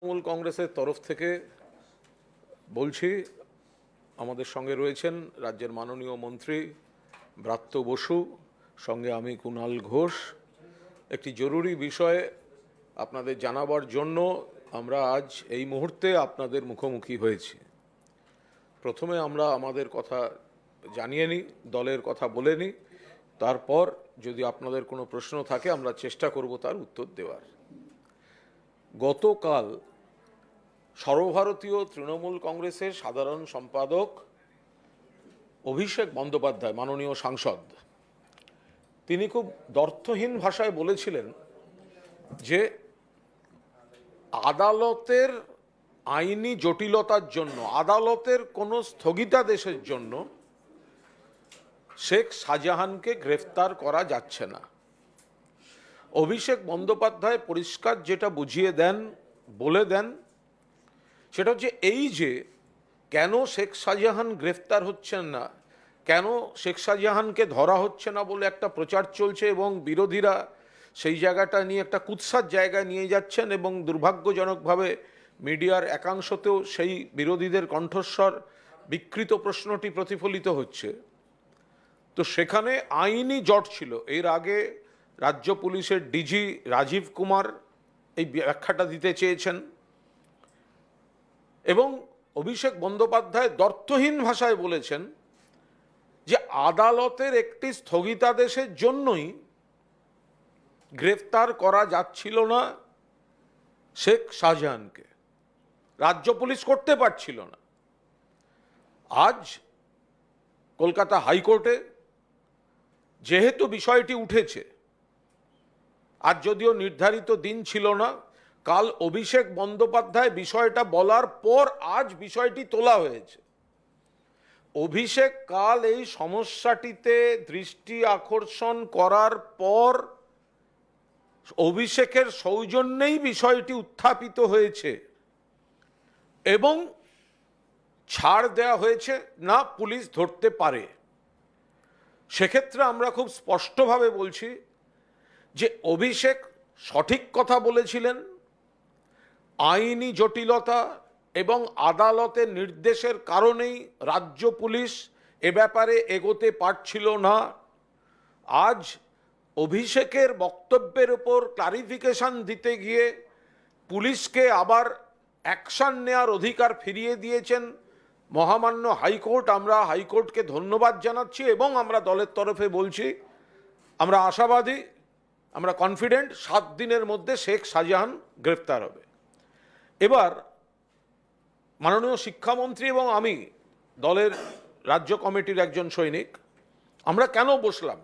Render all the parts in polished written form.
তৃণমূল কংগ্রেসের তরফ থেকে বলছি, আমাদের সঙ্গে রয়েছেন রাজ্যের মাননীয় মন্ত্রী ব্রাত্য বসু, সঙ্গে আমি কুণাল ঘোষ। একটি জরুরি বিষয়ে আপনাদের জানাবার জন্য আমরা আজ এই মুহূর্তে আপনাদের মুখোমুখি হয়েছি। প্রথমে আমরা আমাদের কথা জানিয়ে নিই, দলের কথা বলে নিই, তারপর যদি আপনাদের কোনো প্রশ্ন থাকে আমরা চেষ্টা করব তার উত্তর দেওয়ার। গতকাল সর্বভারতীয় তৃণমূল কংগ্রেসের সাধারণ সম্পাদক অভিষেক বন্দ্যোপাধ্যায়, মাননীয় সাংসদ, তিনি খুব দ্ব্যর্থহীন ভাষায় বলেছিলেন যে আদালতের আইনি জটিলতার জন্য, আদালতের কোনো স্থগিতাদেশের জন্য শেখ শাহজাহানকে গ্রেফতার করা যাচ্ছে না। অভিষেক বন্দ্যোপাধ্যায় পরিষ্কার যেটা বুঝিয়ে দেন, বলে দেন, সেটা হচ্ছে এই যে কেন শেখ শাহজাহান গ্রেফতার হচ্ছেন না, কেন শেখ শাহজাহানকে ধরা হচ্ছে না বলে একটা প্রচার চলছে এবং বিরোধীরা সেই জায়গাটা নিয়ে একটা কুৎসার জায়গায় নিয়ে যাচ্ছেন এবং দুর্ভাগ্যজনকভাবে মিডিয়ার একাংশতেও সেই বিরোধীদের কণ্ঠস্বর বিকৃত প্রশ্নটি প্রতিফলিত হচ্ছে। তো সেখানে আইনি জট ছিল। এর আগে রাজ্য পুলিশের ডিজি রাজীব কুমার এই ব্যাখ্যাটা দিতে চেয়েছেন এবং অভিষেক বন্দ্যোপাধ্যায় দ্ব্যর্থহীন ভাষায় বলেছেন যে আদালতের একটি স্থগিতাদেশের জন্যই গ্রেফতার করা যাচ্ছিল না শেখ শাহজাহানকে, রাজ্য পুলিশ করতে পারছিল না। আজ কলকাতা হাইকোর্টে যেহেতু বিষয়টি উঠেছে, আজ যদিও নির্ধারিত দিন ছিল না, কাল অভিষেক বন্দ্যোপাধ্যায় বিষয়টা বলার পর আজ বিষয়টি তোলা হয়েছে। অভিষেক কাল এই সমস্যাটিতে দৃষ্টি আকর্ষণ করার পর অভিষেকের সৌজন্যেই বিষয়টি উত্থাপিত হয়েছে এবং ছাড় দেওয়া হয়েছে না পুলিশ ধরতে পারে। সেক্ষেত্রে আমরা খুব স্পষ্টভাবে বলছি যে অভিষেক সঠিক কথা বলেছিলেন। আইনি জটিলতা এবং আদালতের নির্দেশের কারণেই রাজ্য পুলিশ এ ব্যাপারে এগোতে পারছিল না। আজ অভিষেকের বক্তব্যের উপর ক্লারিফিকেশন দিতে গিয়ে পুলিশকে আবার অ্যাকশন নেওয়ার অধিকার ফিরিয়ে দিয়েছেন মহামান্য হাইকোর্ট। আমরা হাইকোর্টকে ধন্যবাদ জানাচ্ছি এবং আমরা দলের তরফে বলছি আমরা আশাবাদী, আমরা কনফিডেন্ট 7 দিনের মধ্যে শেখ শাহজাহান গ্রেফতার হবে। এবার মাননীয় শিক্ষামন্ত্রী এবং আমি দলের রাজ্য কমিটির একজন সৈনিক, আমরা কেন বসলাম?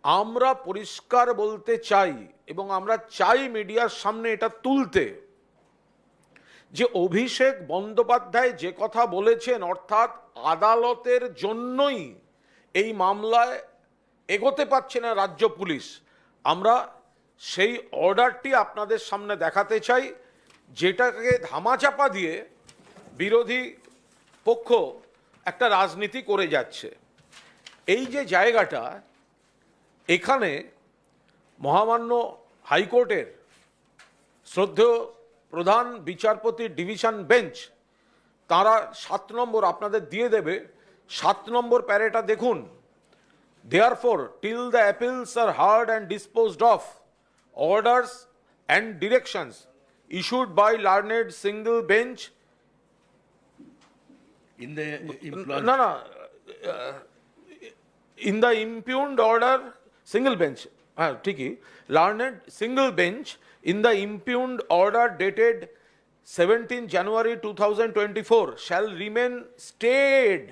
আমরা পরিষ্কার বলতে চাই এবং আমরা চাই মিডিয়ার সামনে এটা তুলতে যে অভিষেক বন্দ্যোপাধ্যায় যে কথা বলেছেন, অর্থাৎ আদালতের জন্যই এই মামলায় এগোতে পারছে না রাজ্য পুলিশ, আমরা সেই অর্ডারটি আপনাদের সামনে দেখাতে চাই, যেটাকে ধামাচাপা দিয়ে বিরোধী পক্ষ একটা রাজনীতি করে যাচ্ছে। এই যে জায়গাটা, এখানে মহামান্য হাইকোর্টের শ্রদ্ধেয় প্রধান বিচারপতির ডিভিশন বেঞ্চ, তারা 7 নম্বর আপনাদের দিয়ে দেবে, 7 নম্বর প্যারেটা দেখুন। Therefore, till the appeals are heard and disposed of, orders and directions issued by learned single bench in the in the impugned order, single bench, ঠিকই, learned single bench in the impugned order dated 17 January 2024 shall remain stayed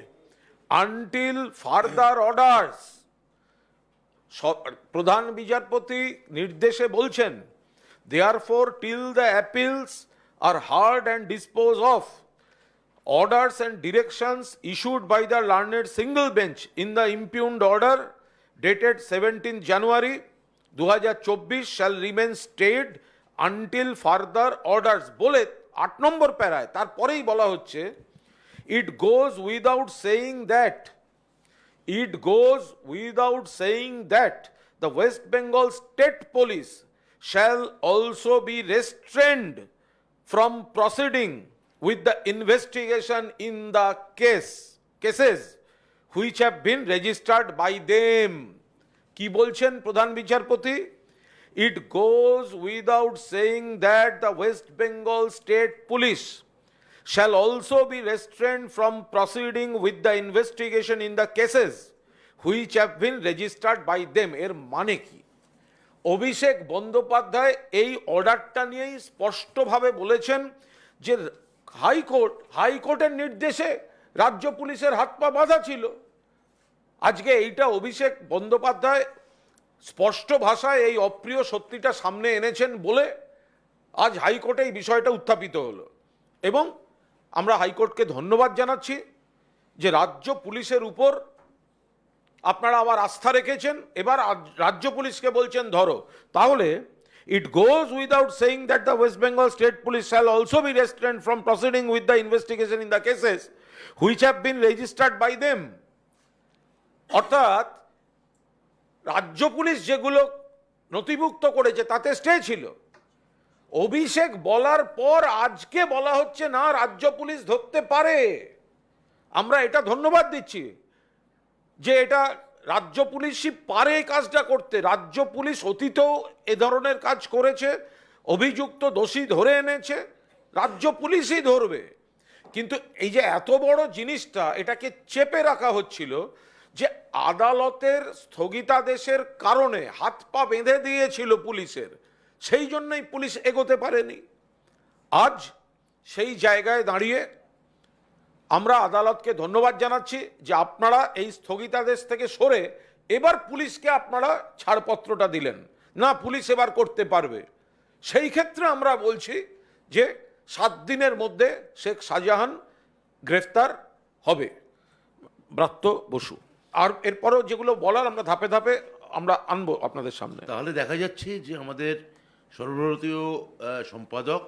until further orders. প্রধান বিচারপতি নির্দেশে বলছেন, therefore till the appeals are heard and disposed of, orders and directions issued by the learned single bench in the impugned order dated 17 January 2024 shall remain stayed until further orders বলে 8 নম্বর প্যারায় তারপরেই বলা হচ্ছে, it goes without saying that the West Bengal State Police shall also be restrained from proceeding with the investigation in the cases which have been registered by them. কি বলছেন প্রধান বিচারপতি? It goes without saying that the West Bengal State Police shall also be restrained from proceeding with the investigation in the cases which have been registered by them. এর মানে কি? অভিষেক বন্দ্যোপাধ্যায় এই অর্ডারটা নিয়েই স্পষ্টভাবে বলেছেন যে হাইকোর্টের নির্দেশে রাজ্য পুলিশের হাত পা বাঁধা ছিল। আজকে এইটা অভিষেক বন্দ্যোপাধ্যায় স্পষ্ট ভাষায় এই অপ্রিয় সত্যিটা সামনে এনেছেন বলে আজ হাইকোর্টে এই বিষয়টা উত্থাপিত হলো। এবং আমরা হাইকোর্টকে ধন্যবাদ জানাচ্ছি যে রাজ্য পুলিশের উপর আপনারা আবার আস্থা রেখেছেন, এবার রাজ্য পুলিশকে বলছেন ধরো। তাহলে it goes without saying that the West Bengal State Police shall also be restrained from proceeding with the investigation in the cases which have been registered by them. অর্থাৎ রাজ্য পুলিশ যেগুলো নথিভুক্ত করেছে তাতে স্টে ছিল। অভিষেক বলার পর আজকে বলা হচ্ছে না রাজ্য পুলিশ ধরতে পারে। আমরা এটা ধন্যবাদ দিচ্ছি যে এটা রাজ্য পুলিশই পারে এই কাজটা করতে। রাজ্য পুলিশ অতীতেও এ ধরনের কাজ করেছে, অভিযুক্ত দোষী ধরে এনেছে, রাজ্য পুলিশই ধরবে। কিন্তু এই যে এত বড় জিনিসটা এটাকে চেপে রাখা হচ্ছিল যে আদালতের স্থগিতাদেশের কারণে হাত পা বেঁধে দিয়েছিল পুলিশের, সেই জন্যই পুলিশ এগোতে পারেনি। আজ সেই জায়গায় দাঁড়িয়ে আমরা আদালতকে ধন্যবাদ জানাচ্ছি যে আপনারা এই স্থগিতাদেশ থেকে সরে এবার পুলিশকে আপনারা ছাড়পত্রটা দিলেন, না পুলিশ এবার করতে পারবে। সেই ক্ষেত্রে আমরা বলছি যে 7 দিনের মধ্যে শেখ শাহজাহান গ্রেফতার হবে। ব্রাত্য বসু আর এরপরও যেগুলো বলার আমরা ধাপে ধাপে আমরা আনবো আপনাদের সামনে। তাহলে দেখা যাচ্ছে যে আমাদের সর্বভারতীয় সম্পাদক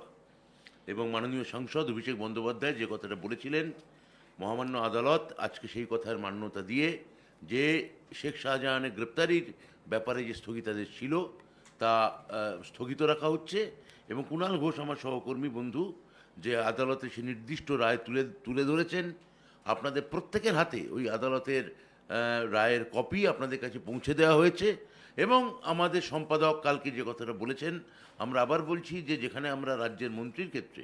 এবং মাননীয় সাংসদ অভিষেক বন্দ্যোপাধ্যায় যে কথাটা বলেছিলেন, মহামান্য আদালত আজকে সেই কথার মান্যতা দিয়ে যে শেখ শাহজাহানের গ্রেপ্তারির ব্যাপারে যে স্থগিতাদেশ ছিল তা স্থগিত রাখা হচ্ছে। এবং কুণাল ঘোষ আমার সহকর্মী বন্ধু যে আদালতে সে নির্দিষ্ট রায় তুলে ধরেছেন, আপনাদের প্রত্যেকের হাতে ওই আদালতের রায়ের কপি আপনাদের কাছে পৌঁছে দেওয়া হয়েছে। এবং আমাদের সম্পাদক কালকে যে কথাটা বলেছেন, আমরা আবার বলছি যে যেখানে আমরা রাজ্যের মন্ত্রীর ক্ষেত্রে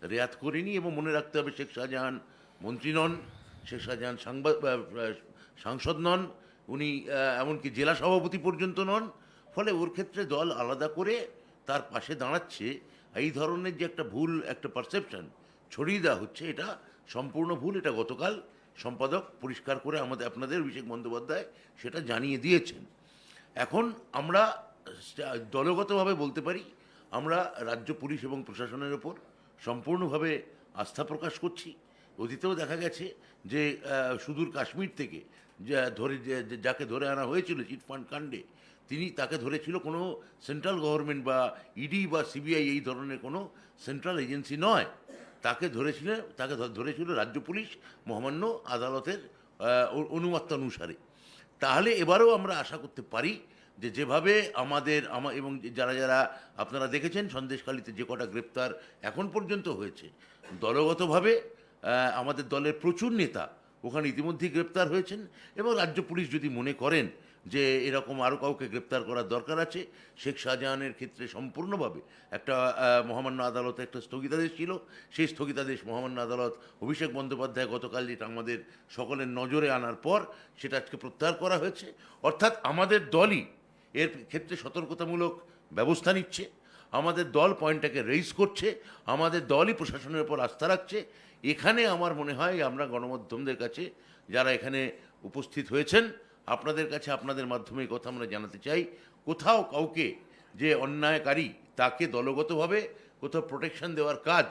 রেয়াত করিনি, এবং মনে রাখতে হবে শেখ শাহজাহান মন্ত্রী নন, শেখ শাহজাহান সাংসদ নন, উনি এমনকি জেলা সভাপতি পর্যন্ত নন। ফলে ওর ক্ষেত্রে দল আলাদা করে তার পাশে দাঁড়াচ্ছে, এই ধরনের যে একটা ভুল একটা পারসেপশন ছড়িয়ে দেওয়া হচ্ছে, এটা সম্পূর্ণ ভুল। এটা গতকাল সম্পাদক পরিষ্কার করে আপনাদের অভিষেক বন্দ্যোপাধ্যায় সেটা জানিয়ে দিয়েছেন। এখন আমরা দলগতভাবে বলতে পারি আমরা রাজ্য পুলিশ এবং প্রশাসনের ওপর সম্পূর্ণভাবে আস্থা প্রকাশ করছি। অতীতেও দেখা গেছে যে সুদূর কাশ্মীর থেকে যাকে ধরে আনা হয়েছিল চিটফান্ড কাণ্ডে, তাকে ধরেছিল কোনো সেন্ট্রাল গভর্নমেন্ট বা ইডি বা সিবিআই এই ধরনের কোনো সেন্ট্রাল এজেন্সি নয়, তাকে ধরেছিল রাজ্য পুলিশ মহামান্য আদালতের অনুমতি অনুসারে। তাহলে এবারেও আমরা আশা করতে পারি যে যেভাবে এবং যারা আপনারা দেখেছেন সন্দেশখালিতে যে কটা গ্রেপ্তার এখন পর্যন্ত হয়েছে, দলগতভাবে আমাদের দলের প্রচুর নেতা ওখানে ইতিমধ্যেই গ্রেপ্তার হয়েছেন। এবং রাজ্য পুলিশ যদি মনে করেন যে এরকম আরও কাউকে গ্রেপ্তার করার দরকার আছে, শেখ শাহজাহানের ক্ষেত্রে সম্পূর্ণভাবে একটা মহামান্য আদালতে একটা স্থগিতাদেশ ছিল, সেই স্থগিতাদেশ মহামান্য আদালত অভিষেক বন্দ্যোপাধ্যায় গতকাল যেটা আমাদের সকলের নজরে আনার পর সেটা আজকে প্রত্যাহার করা হয়েছে। অর্থাৎ আমাদের দলই এর ক্ষেত্রে সতর্কতামূলক ব্যবস্থা নিচ্ছে, আমাদের দল পয়েন্টটাকে রেইজ করছে, আমাদের দলই প্রশাসনের উপর আস্থা রাখছে। এখানে আমার মনে হয় আমরা গণমাধ্যমদের কাছে যারা এখানে উপস্থিত হয়েছেন আপনাদের কাছে আপনাদের মাধ্যমে এই কথা আমরা জানাতে চাই, কোথাও কাউকে যে অন্যায়কারী তাকে দলগতভাবে কোথাও প্রোটেকশন দেওয়ার কাজ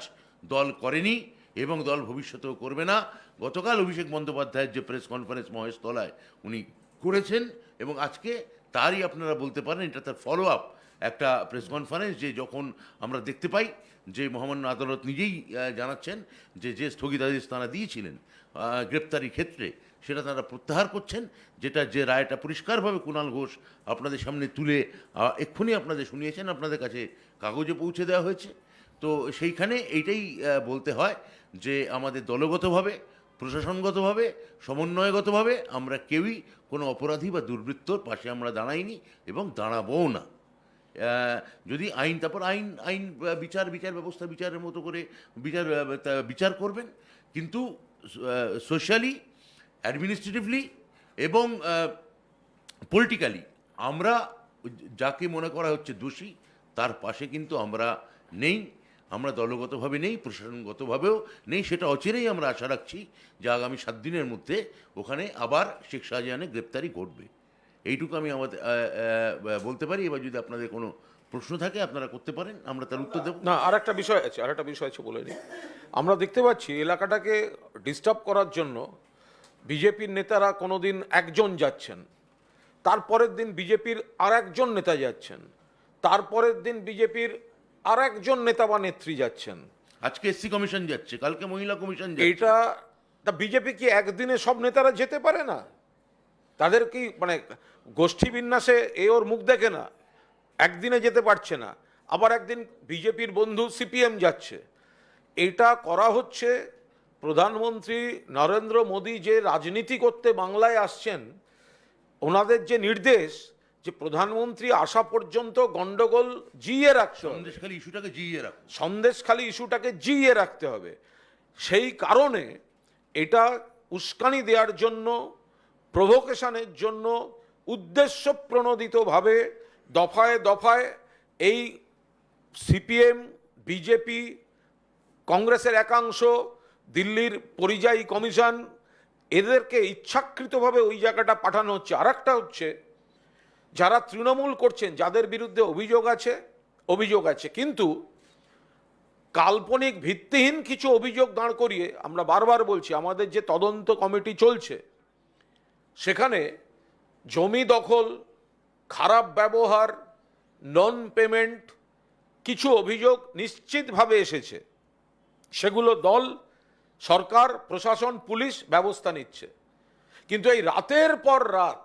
দল করেনি এবং দল ভবিষ্যতেও করবে না। গতকাল অভিষেক বন্দ্যোপাধ্যায়ের যে প্রেস কনফারেন্স মহেশতলায় উনি করেছেন এবং আজকে তারই আপনারা বলতে পারেন এটা তার ফলো আপ একটা প্রেস কনফারেন্স, যে যখন আমরা দেখতে পাই যে মহামান্য আদালত নিজেই জানাচ্ছেন যে স্থগিতাদেশ তারা দিয়েছিলেন গ্রেপ্তারি ক্ষেত্রে সেটা তারা প্রত্যাহার করছেন, যে রায়টা পরিষ্কারভাবে কুণাল ঘোষ আপনাদের সামনে তুলে এক্ষুনি আপনাদের শুনিয়েছেন, আপনাদের কাছে কাগজে পৌঁছে দেওয়া হয়েছে। তো সেইখানে এইটাই বলতে হয় যে আমাদের দলগতভাবে, প্রশাসনগতভাবে, সমন্বয়গতভাবে আমরা কেউই কোনো অপরাধী বা দুর্বৃত্তর পাশে আমরা দাঁড়াইনি এবং দাঁড়াবও না। যদি আইন, তারপর আইন আইন বিচার ব্যবস্থা বিচারের মতো করে বিচার করবেন, কিন্তু সোশ্যালি, অ্যাডমিনিস্ট্রেটিভলি এবং পলিটিক্যালি আমরা যাকে মনে করা হচ্ছে দোষী তার পাশে কিন্তু আমরা নেই। আমরা দলগতভাবে নেই, প্রশাসনগতভাবেও নেই। সেটা অচিরেই আমরা আশা রাখছি যে আগামী 7 দিনের মধ্যে ওখানে আবার শেখ শাহজাহানের গ্রেপ্তারি ঘটবে। এইটুকু আমি আমাদের বলতে পারি। এবার যদি আপনাদের কোনো প্রশ্ন থাকে আপনারা করতে পারেন, আমরা তার উত্তর দেব। না, আর একটা বিষয় আছে বলে নিই। আমরা দেখতে পাচ্ছি এলাকাটাকে ডিস্টার্ব করার জন্য বিজেপির নেতারা কোনোদিন একজন যাচ্ছেন, তারপরের দিন বিজেপির আর একজন নেতা যাচ্ছেন, তারপরের দিন বিজেপির আর একজন নেতা বা নেত্রী যাচ্ছেন। আজকে এসসি কমিশন যাচ্ছে, কালকে মহিলা কমিশন যাচ্ছে। এইটা তা বিজেপি কি একদিনে সব নেতারা যেতে পারে না? তাদের কি মানে গোষ্ঠী বিন্যাসে এ ওর মুখ দেখে না? একদিনে যেতে পারছে না, আবার একদিন বিজেপির বন্ধু সিপিএম যাচ্ছে। এটা করা হচ্ছে প্রধানমন্ত্রী নরেন্দ্র মোদী যে রাজনীতি করতে বাংলায় আসছেন, ওনাদের যে নির্দেশ যে প্রধানমন্ত্রী আসা পর্যন্ত গন্ডগোল জিইয়ে রাখতে হবে, সন্দেশখালী ইস্যুটাকে জিইয়ে রাখুন, সন্দেশখালী ইস্যুটাকে জিইয়ে রাখতে হবে। সেই কারণে এটা উস্কানি দেওয়ার জন্য, প্রভোকেশনের জন্য উদ্দেশ্য প্রণোদিতভাবে দফায় দফায় এই সিপিএম, বিজেপি, কংগ্রেসের একাংশ, দিল্লির পরিযায়ী কমিশন, এদেরকে ইচ্ছাকৃতভাবে ওই জায়গাটা পাঠানো হচ্ছে। আর একটা হচ্ছে যারা তৃণমূল করছেন, যাদের বিরুদ্ধে অভিযোগ আছে কিন্তু কাল্পনিক ভিত্তিহীন কিছু অভিযোগ দাঁড় করিয়ে, আমরা বারবার বলছি আমাদের যে তদন্ত কমিটি চলছে সেখানে জমি দখল, খারাপ ব্যবহার, নন পেমেন্ট কিছু অভিযোগ নিশ্চিতভাবে এসেছে। সেগুলো দল, সরকার, প্রশাসন, পুলিশ ব্যবস্থা নিচ্ছে। কিন্তু এই রাতের পর রাত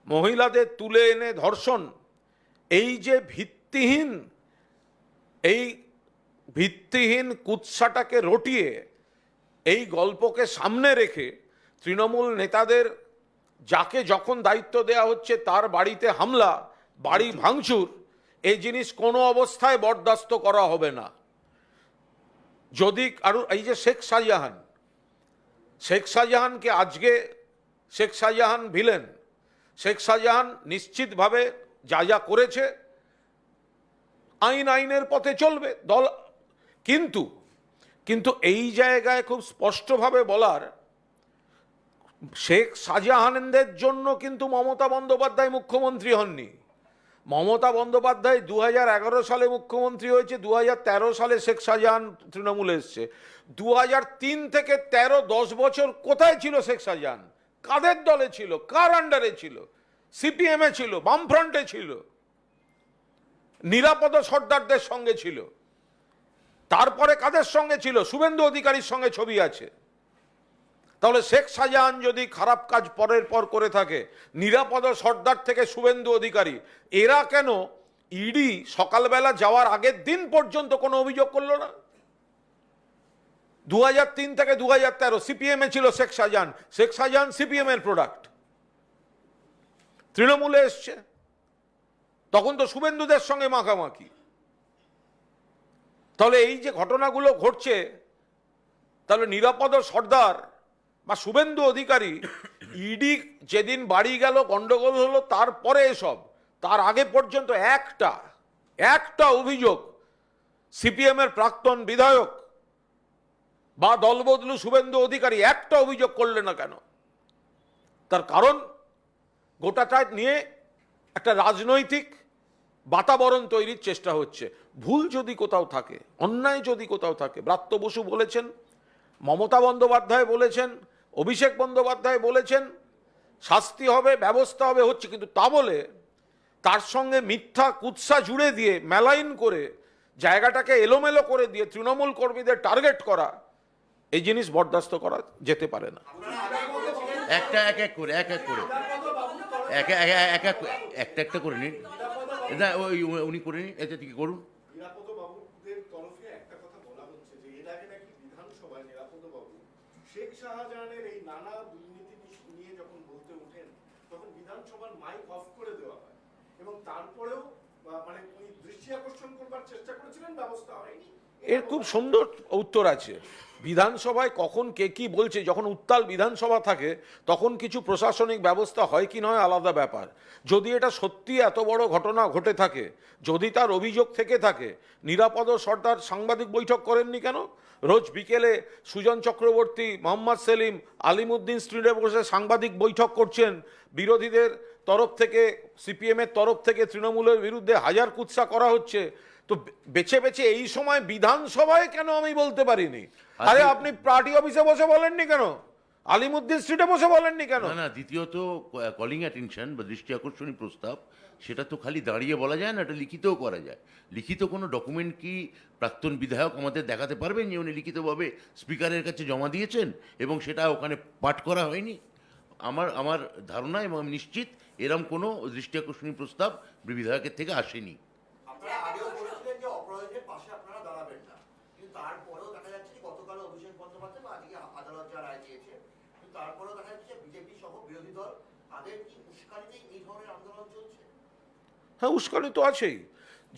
মহিলাদের তুলে এনে ধর্ষণ, এই যে ভিত্তিহীন কুৎসাটাকে রটিয়ে এই গল্পকে সামনে রেখে তৃণমূল নেতাদের যাকে যখন দায়িত্ব দেওয়া হচ্ছে তার বাড়িতে হামলা, বাড়ি ভাঙচুর, এই জিনিস কোনো অবস্থায় বরদাস্ত করা হবে না। যদি আরো এই যে শেখ শাহজাহানকে আজকে শেখ শাহজাহান ভিলেন, শেখ শাহজাহান নিশ্চিতভাবে যা যা করেছে আইনের পথে চলবে দল, কিন্তু এই জায়গায় খুব স্পষ্টভাবে বলার, শেখ শাহজাহানদের জন্য কিন্তু মমতা বন্দ্যোপাধ্যায় মুখ্যমন্ত্রী হননি। মমতা বন্দ্যোপাধ্যায় 2011 সালে মুখ্যমন্ত্রী হয়েছে, 2013 সালে শেখ শাহজাহান তৃণমূলে এসছে। 2003 থেকে 13, 10 বছর কোথায় ছিল শেখ শাহজাহান? কাদের দলে ছিল? কার আন্ডারে ছিল? সিপিএমে ছিল, বামফ্রন্টে ছিল, নিরাপদ সর্দারদের সঙ্গে ছিল। তারপরে কাদের সঙ্গে ছিল? শুভেন্দু অধিকারীর সঙ্গে ছবি আছে। তাহলে শেখ শাহজাহান যদি খারাপ কাজ পরের পর করে থাকে, নিরাপদ সর্দার থেকে শুভেন্দু অধিকারী, এরা কেন ইডি সকালবেলা যাওয়ার আগের দিন পর্যন্ত কোনো অভিযোগ করলো না? 2003 থেকে 2013 সিপিএমে ছিল শেখ শাহজাহান সিপিএম এর প্রোডাক্ট, তৃণমূলে এসছে, তখন তো শুভেন্দুদের সঙ্গে মাখামাখি। তাহলে এই যে ঘটনাগুলো ঘটছে, তাহলে নিরাপদ সর্দার বা শুভেন্দু অধিকারী, ইডি যেদিন বাড়ি গেল গন্ডগোল হলো তারপরে এসব, তার আগে পর্যন্ত একটা অভিযোগ সিপিএম এর প্রাক্তন বিধায়ক বা দলবদলু শুভেন্দু অধিকারী একটা অভিযোগ করলেন না কেন? তার কারণ গোটাটা নিয়ে একটা রাজনৈতিক বাতাবরণ তৈরির চেষ্টা হচ্ছে। ভুল যদি কোথাও থাকে, অন্যায় যদি কোথাও থাকে, ব্রাত্য বসু বলেছেন, মমতা বন্দ্যোপাধ্যায় বলেছেন, অভিষেক বন্দ্যোপাধ্যায় বলেছেন, শাস্তি হবে, ব্যবস্থা হবে, হচ্ছে। কিন্তু তা বলে তার সঙ্গে মিথ্যা কুৎসা জুড়ে দিয়ে, মেলাইন করে, জায়গাটাকে এলোমেলো করে দিয়ে তৃণমূল কর্মীদের টার্গেট করা, এই জিনিস বরদাস্ত করা যেতে পারে না। একটা করে নিন, উনি করে নিন, এতে কি করুন। শেখ শাহজাহানের এই নানা দুর্নীতি নিয়ে যখন বলতে ওঠেন তখন বিধানসভার মাইক অফ করে দেওয়া হয় এবং তারপরেও মানে উনি দৃষ্টি আকর্ষণ করবার চেষ্টা করেছিলেন, ব্যবস্থা হয়নি। এর খুব সুন্দর উত্তর আছে। বিধানসভায় কখন কে কি বলছে, যখন উত্তাল বিধানসভা থাকে তখন কিছু প্রশাসনিক ব্যবস্থা হয় কি নয় আলাদা ব্যাপার। যদি এটা সত্যি এত বড় ঘটনা ঘটে থাকে, যদি তার অভিযোগ থেকে থাকে, নিরাপদ সর্দার সাংবাদিক বৈঠক করেননি কেন? রোজ বিকেলে সুজন চক্রবর্তী, মোহাম্মদ সেলিম, আলিমুদ্দিন স্ট্রিটে বসে সাংবাদিক বৈঠক করছেন। বিরোধীদের তরফ থেকে, সিপিএমের তরফ থেকে তৃণমূলের বিরুদ্ধে হাজার কুৎসা করা হচ্ছে। তো বেছে বেছে এই সময় বিধানসভায় কেন আমি বলতে পারিনি? আরে আপনি পার্টি অফিসে বসে বলেননি কেন? আলিমুদ্দিন স্ট্রিটে বসে বলেননি কেন? না না, দ্বিতীয়ত কলিং অ্যাটেনশন বা দৃষ্টি আকর্ষণী প্রস্তাব, সেটা তো খালি দাঁড়িয়ে বলা যায় না, এটা লিখিতও করা যায়। লিখিত কোনো ডকুমেন্ট কি প্রাক্তন বিধায়ক আমাদের দেখাতে পারবেন যে উনি লিখিতভাবে স্পিকারের কাছে জমা দিয়েছেন এবং সেটা ওখানে পাঠ করা হয়নি? আমার ধারণা এবং আমি নিশ্চিত এরম কোনো দৃষ্টি আকর্ষণী প্রস্তাব বিধায়কের থেকে আসেনি। আপনারা আগেও বলেছিলেন যে অপরাধীদের পাশে আপনারা দাঁড়াবেন না, কিন্তু তারপরেও দেখা যাচ্ছে যে গতকাল অভিষেক বন্দ্যোপাধ্যায় বা আজকে আদালত যা রায় দিয়েছে, কিন্তু তারপরেও দেখা যাচ্ছে বিজেপি সহ বিরোধী দল তাদের কি উস্কানিতেই এই ধরনের আন্দোলন চলছে? হ্যাঁ, উস্কানি তো আছেই।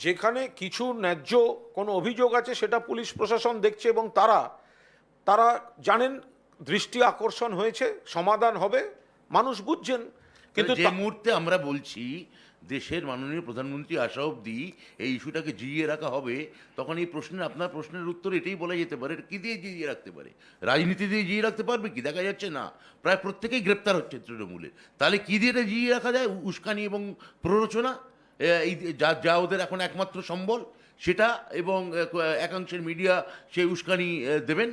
যেখানে কিছু ন্যায্য কোনো অভিযোগ আছে সেটা পুলিশ প্রশাসন দেখছে এবং তারা জানেন দৃষ্টি আকর্ষণ হয়েছে, সমাধান হবে, মানুষ বুঝছেন। কিন্তু যে মুহূর্তে আমরা বলছি দেশের মাননীয় প্রধানমন্ত্রী আসা অবধি এই ইস্যুটাকে জিইয়ে রাখা হবে, তখন এই আপনার প্রশ্নের উত্তর এটাই বলা যেতে পারে, কি দিয়ে জিইয়ে রাখতে পারে? রাজনীতি দিয়ে জিইয়ে রাখতে পারবে কি? দেখা যাচ্ছে না, প্রায় প্রত্যেকেই গ্রেপ্তার হচ্ছে তৃণমূলে। তাহলে কি দিয়ে এটা জিইয়ে রাখা যায়? উস্কানি এবং প্ররোচনা, এই যা ওদের এখন একমাত্র সম্বল সেটা, এবং একাংশের মিডিয়া সেই উস্কানি দেবেন,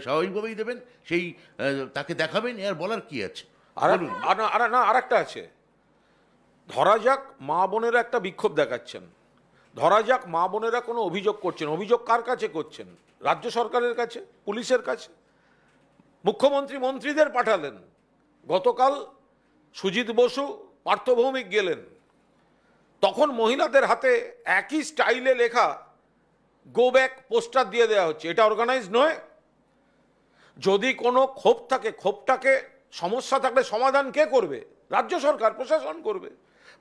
স্বাভাবিকভাবেই দেবেন, সেই তাকে দেখাবেন, এর বলার কি আছে? আর একটা আছে। ধরা যাক মা বোনেরা একটা বিক্ষোভ দেখাচ্ছেন, ধরা যাক মা বোনেরা কোনো অভিযোগ করছেন। অভিযোগ কার কাছে করছেন? রাজ্য সরকারের কাছে, পুলিশের কাছে। মুখ্যমন্ত্রী মন্ত্রীদের পাঠালেন। গতকাল সুজিত বসু পার্থ ভৌমিক গেলেন, তখন মহিলাদের হাতে একই স্টাইলে লেখা গো ব্যাক পোস্টার দিয়ে দেওয়া হচ্ছে। এটা অর্গানাইজ নয়? যদি কোনো ক্ষোভ থাকে, ক্ষোভটাকে সমস্যা থাকলে সমাধান কে করবে? রাজ্য সরকার, প্রশাসন করবে।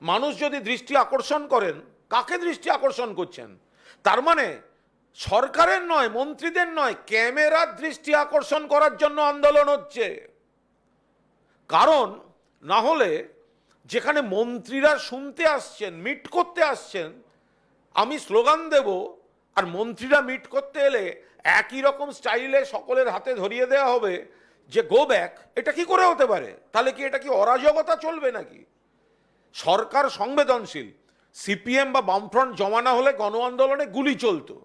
মানুষ যদি দৃষ্টি আকর্ষণ করেন, কাকে দৃষ্টি আকর্ষণ করছেন? তার মানে সরকারের নয়, মন্ত্রীদের নয়, ক্যামেরার দৃষ্টি আকর্ষণ করার জন্য আন্দোলন হচ্ছে। কারণ না হলে যেখানে মন্ত্রীরা শুনতে আসছেন, মিট করতে আসছেন, আমি স্লোগান দেব, আর মন্ত্রীরা মিট করতে এলে একই রকম স্টাইলে সকলের হাতে ধরিয়ে দেওয়া হবে যে গো ব্যাক। এটা কি করে হতে পারে? তাহলে কি এটা কি অরাজকতা চলবে নাকি? সরকার সংবেদনশীল। সিপিএম বা বামফ্রন্ট জমানা হলে গণ আন্দোলনে গুলি চলতো।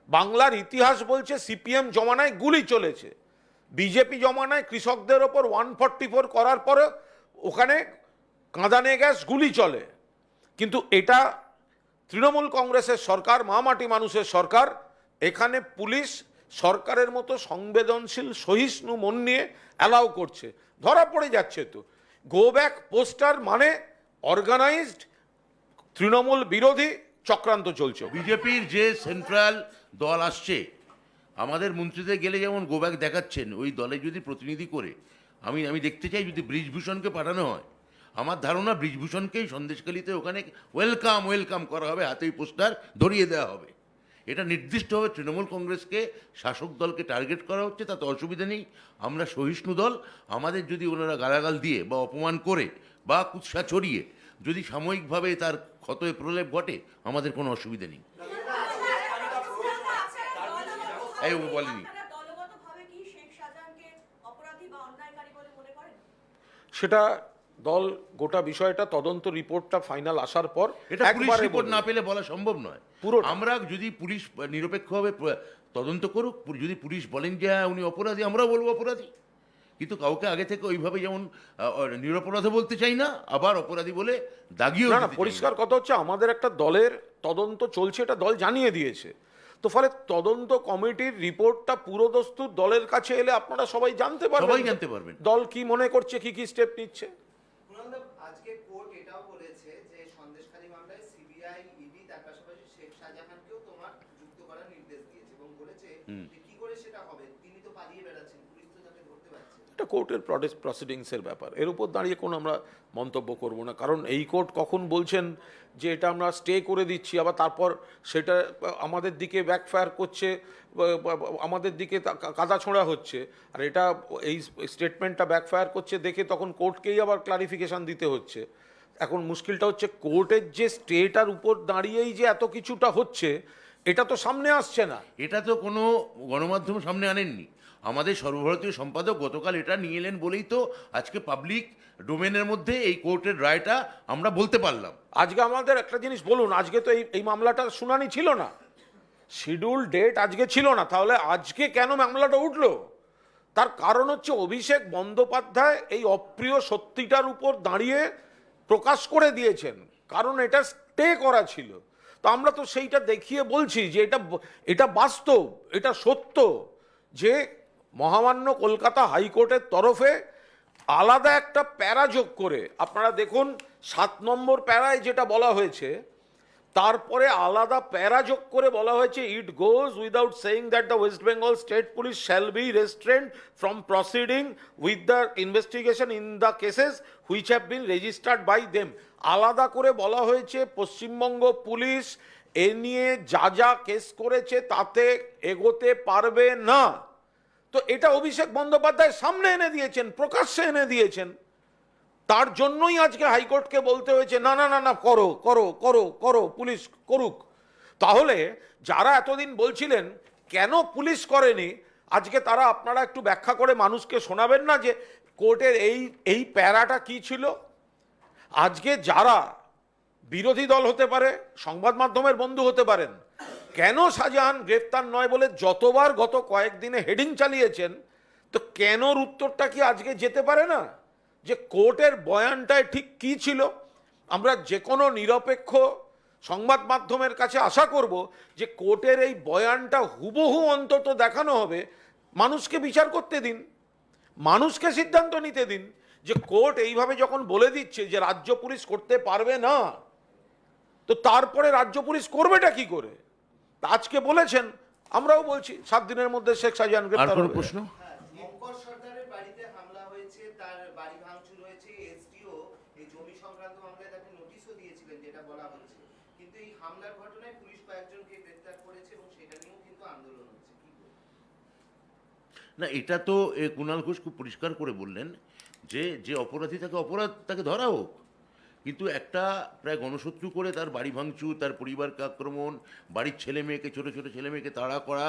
বাংলার ইতিহাস বলছে সিপিএম জমানায় গুলি চলেছে। বিজেপি জমানায় কৃষকদের ওপর 144 করার পরে ওখানে কাঁদানে গ্যাস গুলি চলে। কিন্তু এটা তৃণমূল কংগ্রেসের সরকার, মাটি মানুষের সরকার। এখানে পুলিশ সরকারের মতো সংবেদনশীল সহিষ্ণু মন নিয়ে অ্যালাউ করছে। ধরা পড়ে যাচ্ছে তো। গো ব্যাক পোস্টার মানে অর্গানাইজড তৃণমূল বিরোধী চক্রান্ত চলছে। বিজেপির যে সেন্ট্রাল দল আসছে, আমাদের মন্ত্রীদের গেলে যেমন গোব্যাক দেখাচ্ছেন, ওই দলে যদি প্রতিনিধি করে আমি দেখতে চাই যদি ব্রিজভূষণকে পাঠানো হয়, আমার ধারণা ব্রিজভূষণকেই সন্দেশখালিতে ওখানে ওয়েলকাম করা হবে, হাতেই পোস্টার ধরিয়ে দেওয়া হবে। এটা নির্দিষ্টভাবে তৃণমূল কংগ্রেসকে, শাসক দলকে টার্গেট করা হচ্ছে, তাতে অসুবিধা নেই। আমরা সহিষ্ণু দল। আমাদের যদি ওনারা গালাগাল দিয়ে বা অপমান করে বা কুৎসা ছড়িয়ে যদি সাময়িকভাবে তার ক্ষতয়ে প্রলেপ ঘটে, আমাদের কোনো অসুবিধা নেই। এই বলেনি। সেটা দল গোটা বিষয়টা তদন্ত রিপোর্টটা ফাইনাল আসার পর, এটা পুলিশ রিপোর্ট না পেলে বলা সম্ভব নয়। পুরো আমরা যদি পুলিশ নিরপেক্ষভাবে তদন্ত করুক, যদি পুলিশ বলেন যে হ্যাঁ উনি অপরাধী, আমরাও বলবো অপরাধী। কিন্তু কাউকে আগে থেকে ওইভাবে যেমন নিরপরাধ বলতে চাই না, আবার অপরাধী বলে দাগিয়েও না। পরিষ্কার কথা হচ্ছে আমাদের একটা দলের তদন্ত চলছে, এটা দল জানিয়ে দিয়েছে। তো ফলে তদন্ত কমিটির রিপোর্টটা পুরোদস্তুর দলের কাছে এলে আপনারা সবাই জানতে পারবেন দল কি মনে করছে, কি স্টেপ নিচ্ছে। আজকে কোর্ট এটাও বলেছে যে সন্দেশখালী মামলায় সিবিআই, ইডি তার পাশাপাশি শেখ শাহজাহানকেও তোমার যুক্ত করার নির্দেশ দিয়েছে এবং বলেছে যে কি করে সেটা হবে, তিনি তো পালিয়ে বেড়াচ্ছেন, পুলিশ তো তাকে ধরতে এটা কোর্টের প্রসিডিংসের ব্যাপার, এর উপর দাঁড়িয়ে কোনো আমরা মন্তব্য করব না। কারণ এই কোর্ট কখন বলছেন যে এটা আমরা স্টে করে দিচ্ছি, আবার তারপর সেটা আমাদের দিকে ব্যাকফায়ার করছে, আমাদের দিকে কাদা ছোঁড়া হচ্ছে, আর এটা এই স্টেটমেন্টটা ব্যাকফায়ার করছে দেখে তখন কোর্টকেই আবার ক্লারিফিকেশান দিতে হচ্ছে। এখন মুশকিলটা হচ্ছে কোর্টের যে স্টেটার উপর দাঁড়িয়েই যে এত কিছুটা হচ্ছে, এটা তো সামনে আসছে না। এটা তো কোনো গণমাধ্যম সামনে আনেননি, আমাদের সর্বভারতীয় সম্পাদক গতকাল এটা নিয়ে এলেন বলেই তো আজকে পাবলিক ডোমেনের মধ্যে এই কোর্টের রায়টা আমরা বলতে পারলাম। আজকে আমাদের একটা জিনিস বলুন, আজকে তো এই মামলাটার শুনানি ছিল না, শিডিউল ডেট আজকে ছিল না, তাহলে আজকে কেন মামলাটা উঠলো? তার কারণ হচ্ছে অভিষেক বন্দ্যোপাধ্যায় এই অপ্রিয় সত্যিটার উপর দাঁড়িয়ে প্রকাশ করে দিয়েছেন, কারণ এটা স্টে করা ছিল। তো আমরা তো সেইটা দেখিয়ে বলছি যে এটা বাস্তব, এটা সত্য যে মহামান্য কলকাতা হাইকোর্টের তরফে আলাদা একটা প্যারা যোগ করে, আপনারা দেখুন 7 নম্বর প্যারায় যেটা বলা হয়েছে, তারপরে আলাদা প্যারা যোগ করে বলা হয়েছে it goes without saying that the West Bengal state police shall be restrained from proceeding with the investigation in the cases which have been registered by them. আলাদা করে বলা হয়েছে পশ্চিমবঙ্গ পুলিশ এ নিয়ে যা যা কেস করেছে তাতে এগোতে পারবে না। তো এটা অভিষেক বন্দ্যোপাধ্যায় সামনে এনে দিয়েছেন, প্রকাশ্যে এনে দিয়েছেন, তার জন্যই আজকে হাইকোর্টকে বলতে হয়েছে না না না না করো করো করো করো, পুলিশ করুক। তাহলে যারা এতদিন বলছিলেন কেন পুলিশ করেনি, আজকে তারা আপনারা একটু ব্যাখ্যা করে মানুষকে শোনাবেন না যে কোর্টের এই প্যারাটা কি ছিল? আজকে যারা বিরোধী দল হতে পারে, সংবাদ মাধ্যমের বন্ধু হতে পারেন, কেন শাহজাহান গ্রেফতার নয় বলে যতবার গত কয়েকদিনে হেডিং চালিয়েছেন, তো কেনর উত্তরটা কি আজকে যেতে পারে না যে কোর্টের বয়ানটায় ঠিক কি ছিল? আমরা যে কোনো নিরপেক্ষ সংবাদ মাধ্যমের কাছে আশা করব যে কোর্টের এই বয়ানটা হুবহু অন্তত দেখানো হবে, মানুষকে বিচার করতে দিন, মানুষকে সিদ্ধান্ত নিতে দিন যে কোর্ট এইভাবে যখন বলে দিচ্ছে যে রাজ্য পুলিশ করতে পারবে না, তো তারপরে রাজ্য পুলিশ করবেটা কি করে? আজকে বলেছেন, আমরাও বলছি 7 দিনের মধ্যে শেখ শাহজাহান আর গ্রেফতার কোনো হবে। প্রশ্ন? শঙ্কর সর্দারের বাড়িতে হামলা হয়েছে, তার বাড়ি ভাঙচুর হয়েছে, এসডিও এই জমি সংক্রান্ত মামলায় তাকে নোটিশও দিয়েছিলেন যেটা বলা হচ্ছে, কিন্তু এই হামলার ঘটনায় পুলিশ কয়েকজনকে গ্রেফতার করেছে এবং সেটা নিয়েও কিন্তু আন্দোলন হচ্ছে। কি বলবেন? না, এটা তো কুণাল ঘোষ খুব পরিষ্কার করে বললেন যে যে অপরাধী তাকে ধরা হোক, কিন্তু একটা প্রায় গণশত্রু করে তার বাড়ি ভাঙচুর, তার পরিবারকে আক্রমণ, বাড়ির ছেলে মেয়েকে, ছোটো ছোটো ছেলে মেয়েকে তাড়া করা,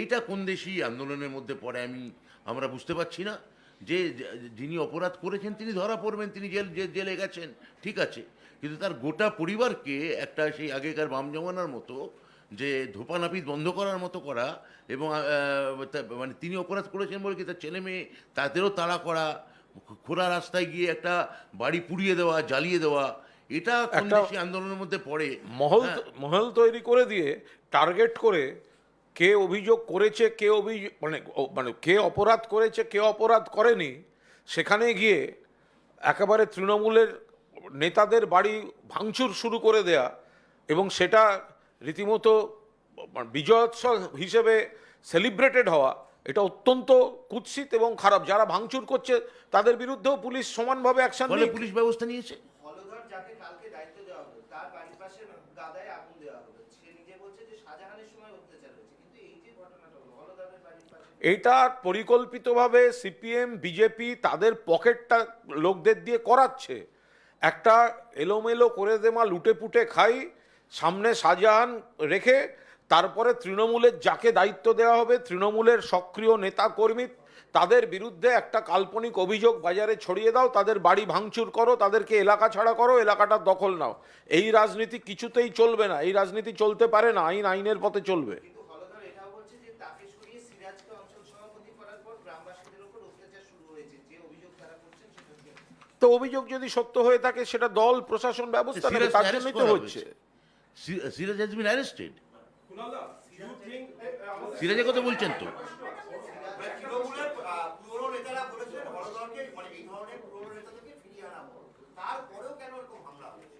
এইটা কোন দেশি আন্দোলনের মধ্যে পড়ে আমরা বুঝতে পারছি না। যে যিনি অপরাধ করেছেন তিনি ধরা পড়বেন, তিনি জেলে গেছেন, ঠিক আছে, কিন্তু তার গোটা পরিবারকে একটা সেই আগেকার বাম জমানার মতো যে ধোপানাপিত বন্ধ করার মতো করা, এবং মানে তিনি অপরাধ করেছেন বলে কি তার ছেলে মেয়ে তাদেরও তাড়া করা, খোলা রাস্তায় গিয়ে একটা বাড়ি পুড়িয়ে দেওয়া, জ্বালিয়ে দেওয়া, এটা কোন দেশি আন্দোলনের মধ্যে পড়ে? মহল তৈরি করে দিয়ে টার্গেট করে কে অভিযোগ করেছে, কে মানে কে অপরাধ করেছে, কে অপরাধ করেনি, সেখানে গিয়ে একেবারে তৃণমূলের নেতাদের বাড়ি ভাঙচুর শুরু করে দেয়া, এবং সেটা রীতিমতো বিজয়োৎসব হিসেবে সেলিব্রেটেড হওয়া, এটা অত্যন্ত কুৎসিত এবং খারাপ। যারা ভাঙচুর করছে তাদের বিরুদ্ধেও পুলিশ সমানভাবে অ্যাকশন ফলে পুলিশ ব্যবস্থা নিয়েছে। হলধর যাকে কালকে দায়িত্ব দেওয়া হলো, তার বাড়ির পাশে গাদায় আগুন দেওয়া হলো, সে নিজে বলছে যে শাহজাহানের সময় অত্যাচার হয়েছে, কিন্তু এই যে ঘটনাটা হলো হলধরের বাড়ির পাশে, এইটা পরিকল্পিতভাবে সিপিএম বিজেপি তাদের পকেটটা লোকদের দিয়ে করাচ্ছে। একটা এলোমেলো করে দেমা লুটে পুটে খাই সামনে শাহজাহান রেখে, তারপরে তৃণমূলের যাকে দায়িত্ব দেওয়া হবে, তৃণমূলের সক্রিয় নেতা কর্মী, তাদের বিরুদ্ধে একটা কাল্পনিক অভিযোগ বাজারে ছড়িয়ে দাও, তাদের বাড়ি ভাঙচুর করো, তাদেরকে এলাকা ছাড়া করো, এলাকাটার দখল নাও। এই রাজনীতি কিছুতেই চলবে না, এই রাজনীতি চলতে পারে না, আইনের পথে চলবে। কিন্তু হলধর এটাও বলছে যে তাকে সরিয়ে সিরাজকে অঞ্চল সভাপতি করার পর গ্রামবাসীদের উপর অত্যাচার শুরু হয়েছে, যে অভিযোগ তারা করছেন সেটা কি? তো অভিযোগ যদি সত্য হয়ে থাকে সেটা দল প্রশাসন ব্যবস্থা নেবে, তার জন্যই তো হচ্ছে। Siraj has been arrested. কুণালদা, you think সিরাজের কথা বলছেন তো? তৃণমূলের পুরনো নেতারা বলেছিলেন হলধরকে, মানে এই ধরনের পুরনো নেতাদেরকে ফিরিয়ে আনা হোক, তারপরেও কেন এরকম হামলা হয়েছে?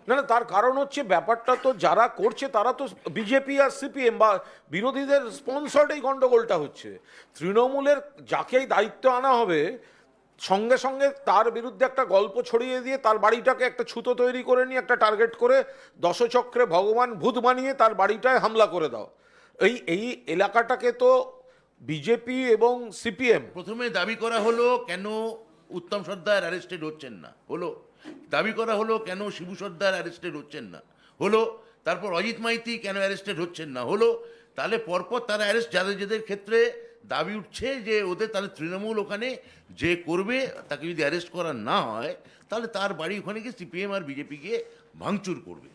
না না, তার কারণ হচ্ছে ব্যাপারটা তো যারা করছে তারা তো বিজেপি আর সিপিএম বা বিরোধীদের স্পন্সর্ড এই গন্ডগোলটা হচ্ছে। তৃণমূলের যাকেই দায়িত্ব আনা হবে সঙ্গে সঙ্গে তার বিরুদ্ধে একটা গল্প ছড়িয়ে দিয়ে তার বাড়িটাকে একটা ছুতো তৈরি করে নিয়ে একটা টার্গেট করে দশচক্রে ভগবান ভূত বানিয়ে তার বাড়িটায় হামলা করে দাও। এই এলাকাটাকে তো বিজেপি এবং সিপিএম প্রথমে দাবি করা হলো কেন উত্তম সর্দার অ্যারেস্টেড হচ্ছেন না, হলো। দাবি করা হলো কেন শিবু সর্দার অ্যারেস্টেড হচ্ছেন না, হলো। তারপর অজিত মাইতি কেন অ্যারেস্টেড হচ্ছেন না, হলো। তাহলে পরপর তারা অ্যারেস্ট যাদের ক্ষেত্রে দাবি উঠছে যে ওদের তাহলে তৃণমূল ওখানে যে করবে তাকে যদি অ্যারেস্ট করা না হয় তাহলে তার বাড়ি ওখানে গিয়ে সিপিএম আর বিজেপি গিয়ে ভাঙচুর করবে।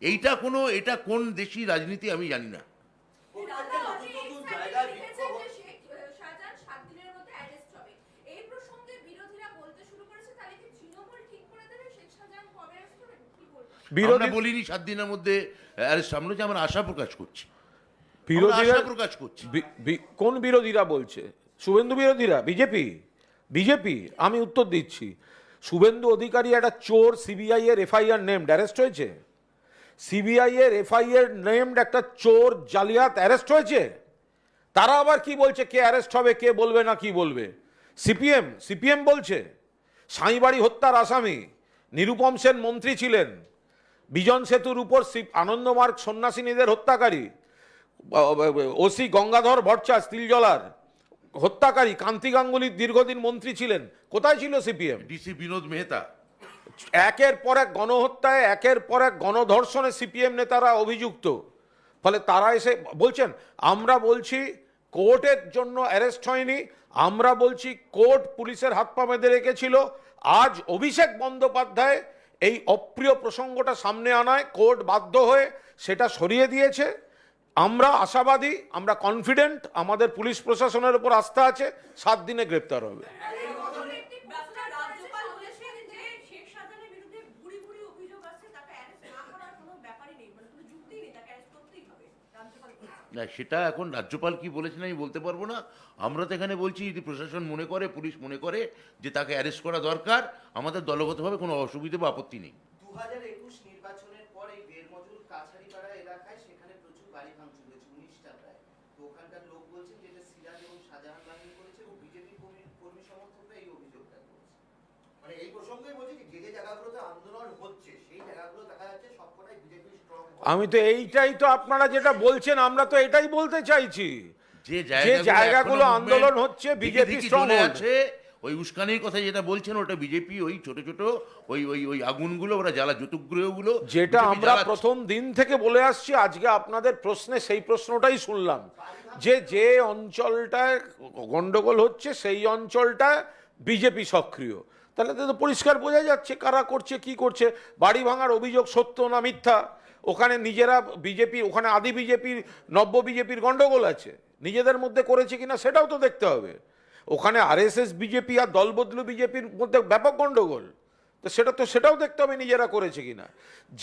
এটা কোন দেশি রাজনীতি আমি জানি না। প্রত্যেকটা নতুন নতুন জায়গায় বিক্ষোভ হচ্ছে। আমরা বলিনি 7 দিনের মধ্যে অ্যারেস্ট, আমরা যে আমরা আশা প্রকাশ করছি, বিরোধীরা আশা প্রকাশ করছি। কোন বিরোধীরা বলছে? শুভেন্দু বিরোধীরা? বিজেপি? আমি উত্তর দিচ্ছি, শুভেন্দু অধিকারী একটা চোর, সিবিআই এর এফআইআর নেমড অ্যারেস্ট হয়েছে। সিবিআই এর এফআইআর নেমড একটা চোর জালিয়াত অ্যারেস্ট হয়েছে। তারা আবার কি বলছে কে অ্যারেস্ট হবে, কে বলবে না কি বলবে? সিপিএম বলছে সাঁইবাড়ি হত্যার আসামি নিরুপম সেন মন্ত্রী ছিলেন, বিজন সেতুর উপর আনন্দমার্গ সন্ন্যাসিনীদের হত্যাকারী, ওসি গঙ্গাধর ভট্টাচার্য তিলজলার হত্যাকারী কান্তি গাঙ্গুলি দীর্ঘদিন মন্ত্রী ছিলেন। কোথায় ছিল সিপিএম? ডিসি বিনোদ মেহতা। একের পর এক গণহত্যায়, একের পর এক গণধর্ষণে সিপিএম নেতারা অভিযুক্ত। ফলে তারা এসে বলছেন, আমরা বলছি কোর্টের জন্য অ্যারেস্ট হয়নি, আমরা বলছি কোর্ট পুলিশের হাত পা বেঁধে রেখেছিল। আজ অভিষেক বন্দ্যোপাধ্যায় এই অপ্রিয় প্রসঙ্গটা সামনে আনায় কোর্ট বাধ্য হয়ে সেটা সরিয়ে দিয়েছে। আমরা আশাবাদী, আমরা কনফিডেন্ট, আমাদের পুলিশ প্রশাসনের উপর আস্থা আছে, 7 দিনে গ্রেপ্তার হবে। না, সেটা এখন রাজ্যপাল কি বলেছেন আমি বলতে পারবো না। আমরা তো এখানে বলছি যদি প্রশাসন মনে করে, পুলিশ মনে করে যে তাকে অ্যারেস্ট করা দরকার, আমাদের দলগতভাবে কোনো অসুবিধা বা আপত্তি নেই। 2021 নির্বাচনের পর এই বেরমজুর কাছারিপাড়া এলাকায় সেখানে প্রচুর বাড়ি ভাঙচুর হয়েছে, 19টা প্রায়। তো ওখানকার লোক বলছেন যে এটা সিরাজ এবং শাহজাহান বাহিনী করেছে এবং বিজেপি কর্মী সমর্থকরা এই অভিযোগটা করছে। মানে এই প্রসঙ্গেই বলছি যে যে জায়গাগুলোতে আন্দোলন হচ্ছে সেই জায়গাগুলো দেখা যাচ্ছে সবকটাই বিজেপি স্ট্রং। আমি তো এইটাই তো আপনারা যেটা বলছেন আমরা তো এটাই বলতে চাইছি, যে জায়গাগুলো আন্দোলন হচ্ছে বিজেপি স্ট্রং আছে। ওই উস্কানির কথা যেটা বলছেন ওটা বিজেপি, ওই ছোট ছোট ওই আগুনগুলো ওরা জ্বালা যতুগ্রহগুলো যেটা আমরা প্রথম দিন থেকে বলে আসছি। আজকে আপনাদের প্রশ্নে সেই প্রশ্নটাই শুনলাম যে অঞ্চলটায় গন্ডগোল হচ্ছে সেই অঞ্চলটা বিজেপি সক্রিয়। তাহলে তো পরিষ্কার বোঝা যাচ্ছে কারা করছে, কি করছে। বাড়ি ভাঙার অভিযোগ সত্য না মিথ্যা? ওখানে নিজেরা বিজেপি, ওখানে আদি বিজেপির নব্য বিজেপির গন্ডগোল আছে, নিজেদের মধ্যে করেছে কিনা সেটাও তো দেখতে হবে। ওখানে আরএসএস বিজেপি আর দলবদলু বিজেপির মধ্যে ব্যাপক গন্ডগোল, তো সেটাও দেখতে হবে নিজেরা করেছে কিনা।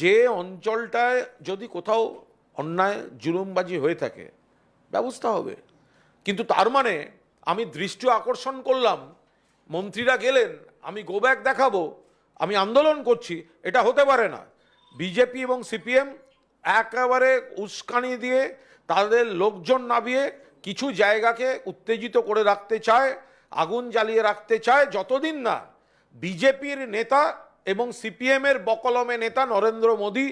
যে অঞ্চলটায় যদি কোথাও অন্যায় জুলুমবাজি হয়ে থাকে ব্যবস্থা হবে। কিন্তু তার মানে আমি দৃষ্টি আকর্ষণ করলাম, মন্ত্রীরা গেলেন, আমি গো ব্যাক দেখাবো, আমি আন্দোলন করছি, এটা হতে পারে না। বিজেপি এবং সিপিএম একেবারে উস্কানি দিয়ে তাদের লোকজন নামিয়ে কিছু জায়গাকে উত্তেজিত করে রাখতে চায়, আগুন জ্বালিয়ে রাখতে চায়। যতদিন না বিজেপির নেতা এবং সিপিএমের বকলমে নেতা নরেন্দ্র মোদী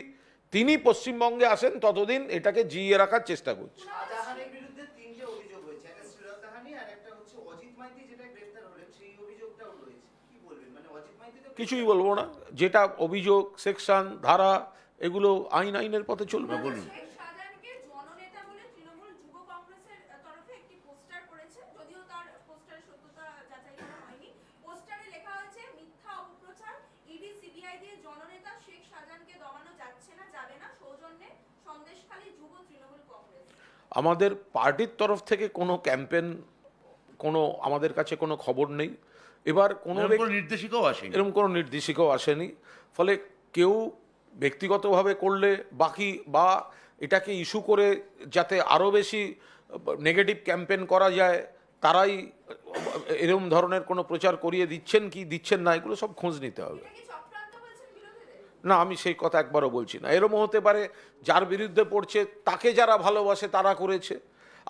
তিনি পশ্চিমবঙ্গে আসেন ততদিন এটাকে জিইয়ে রাখার চেষ্টা করছে। শাহজাহানের বিরুদ্ধে 3টে অভিযোগ হয়েছে, একটা শ্রীরতাহানি আর একটা হচ্ছে অজিত মাইতি যেটা গ্রেফতার হলেন সেই অভিযোগটাও রয়েছে। কি বলবেন? মানে অজিত মাইতি তো কিছুই বলবো না, যেটা অভিযোগ, সেকশন, ধারা, এগুলো আইনের পথে চলবে। বলুন। আমাদের পার্টির তরফ থেকে কোনো ক্যাম্পেন, কোনো আমাদের কাছে কোনো খবর নেই। এবার কোনো নির্দেশিকাও আসেনি, এরকম কোনো নির্দেশিকাও আসেনি। ফলে কেউ ব্যক্তিগতভাবে করলে বাকি বা এটাকে ইস্যু করে যাতে আরও বেশি নেগেটিভ ক্যাম্পেন করা যায়, তারাই এরকম ধরনের কোনো প্রচার করিয়ে দিচ্ছেন কি দিচ্ছেন না, এগুলো সব খোঁজ নিতে হবে। না, আমি সেই কথা একবারও বলছি না। এরকম হতে পারে যার বিরুদ্ধে পড়ছে তাকে যারা ভালোবাসে তারা করেছে,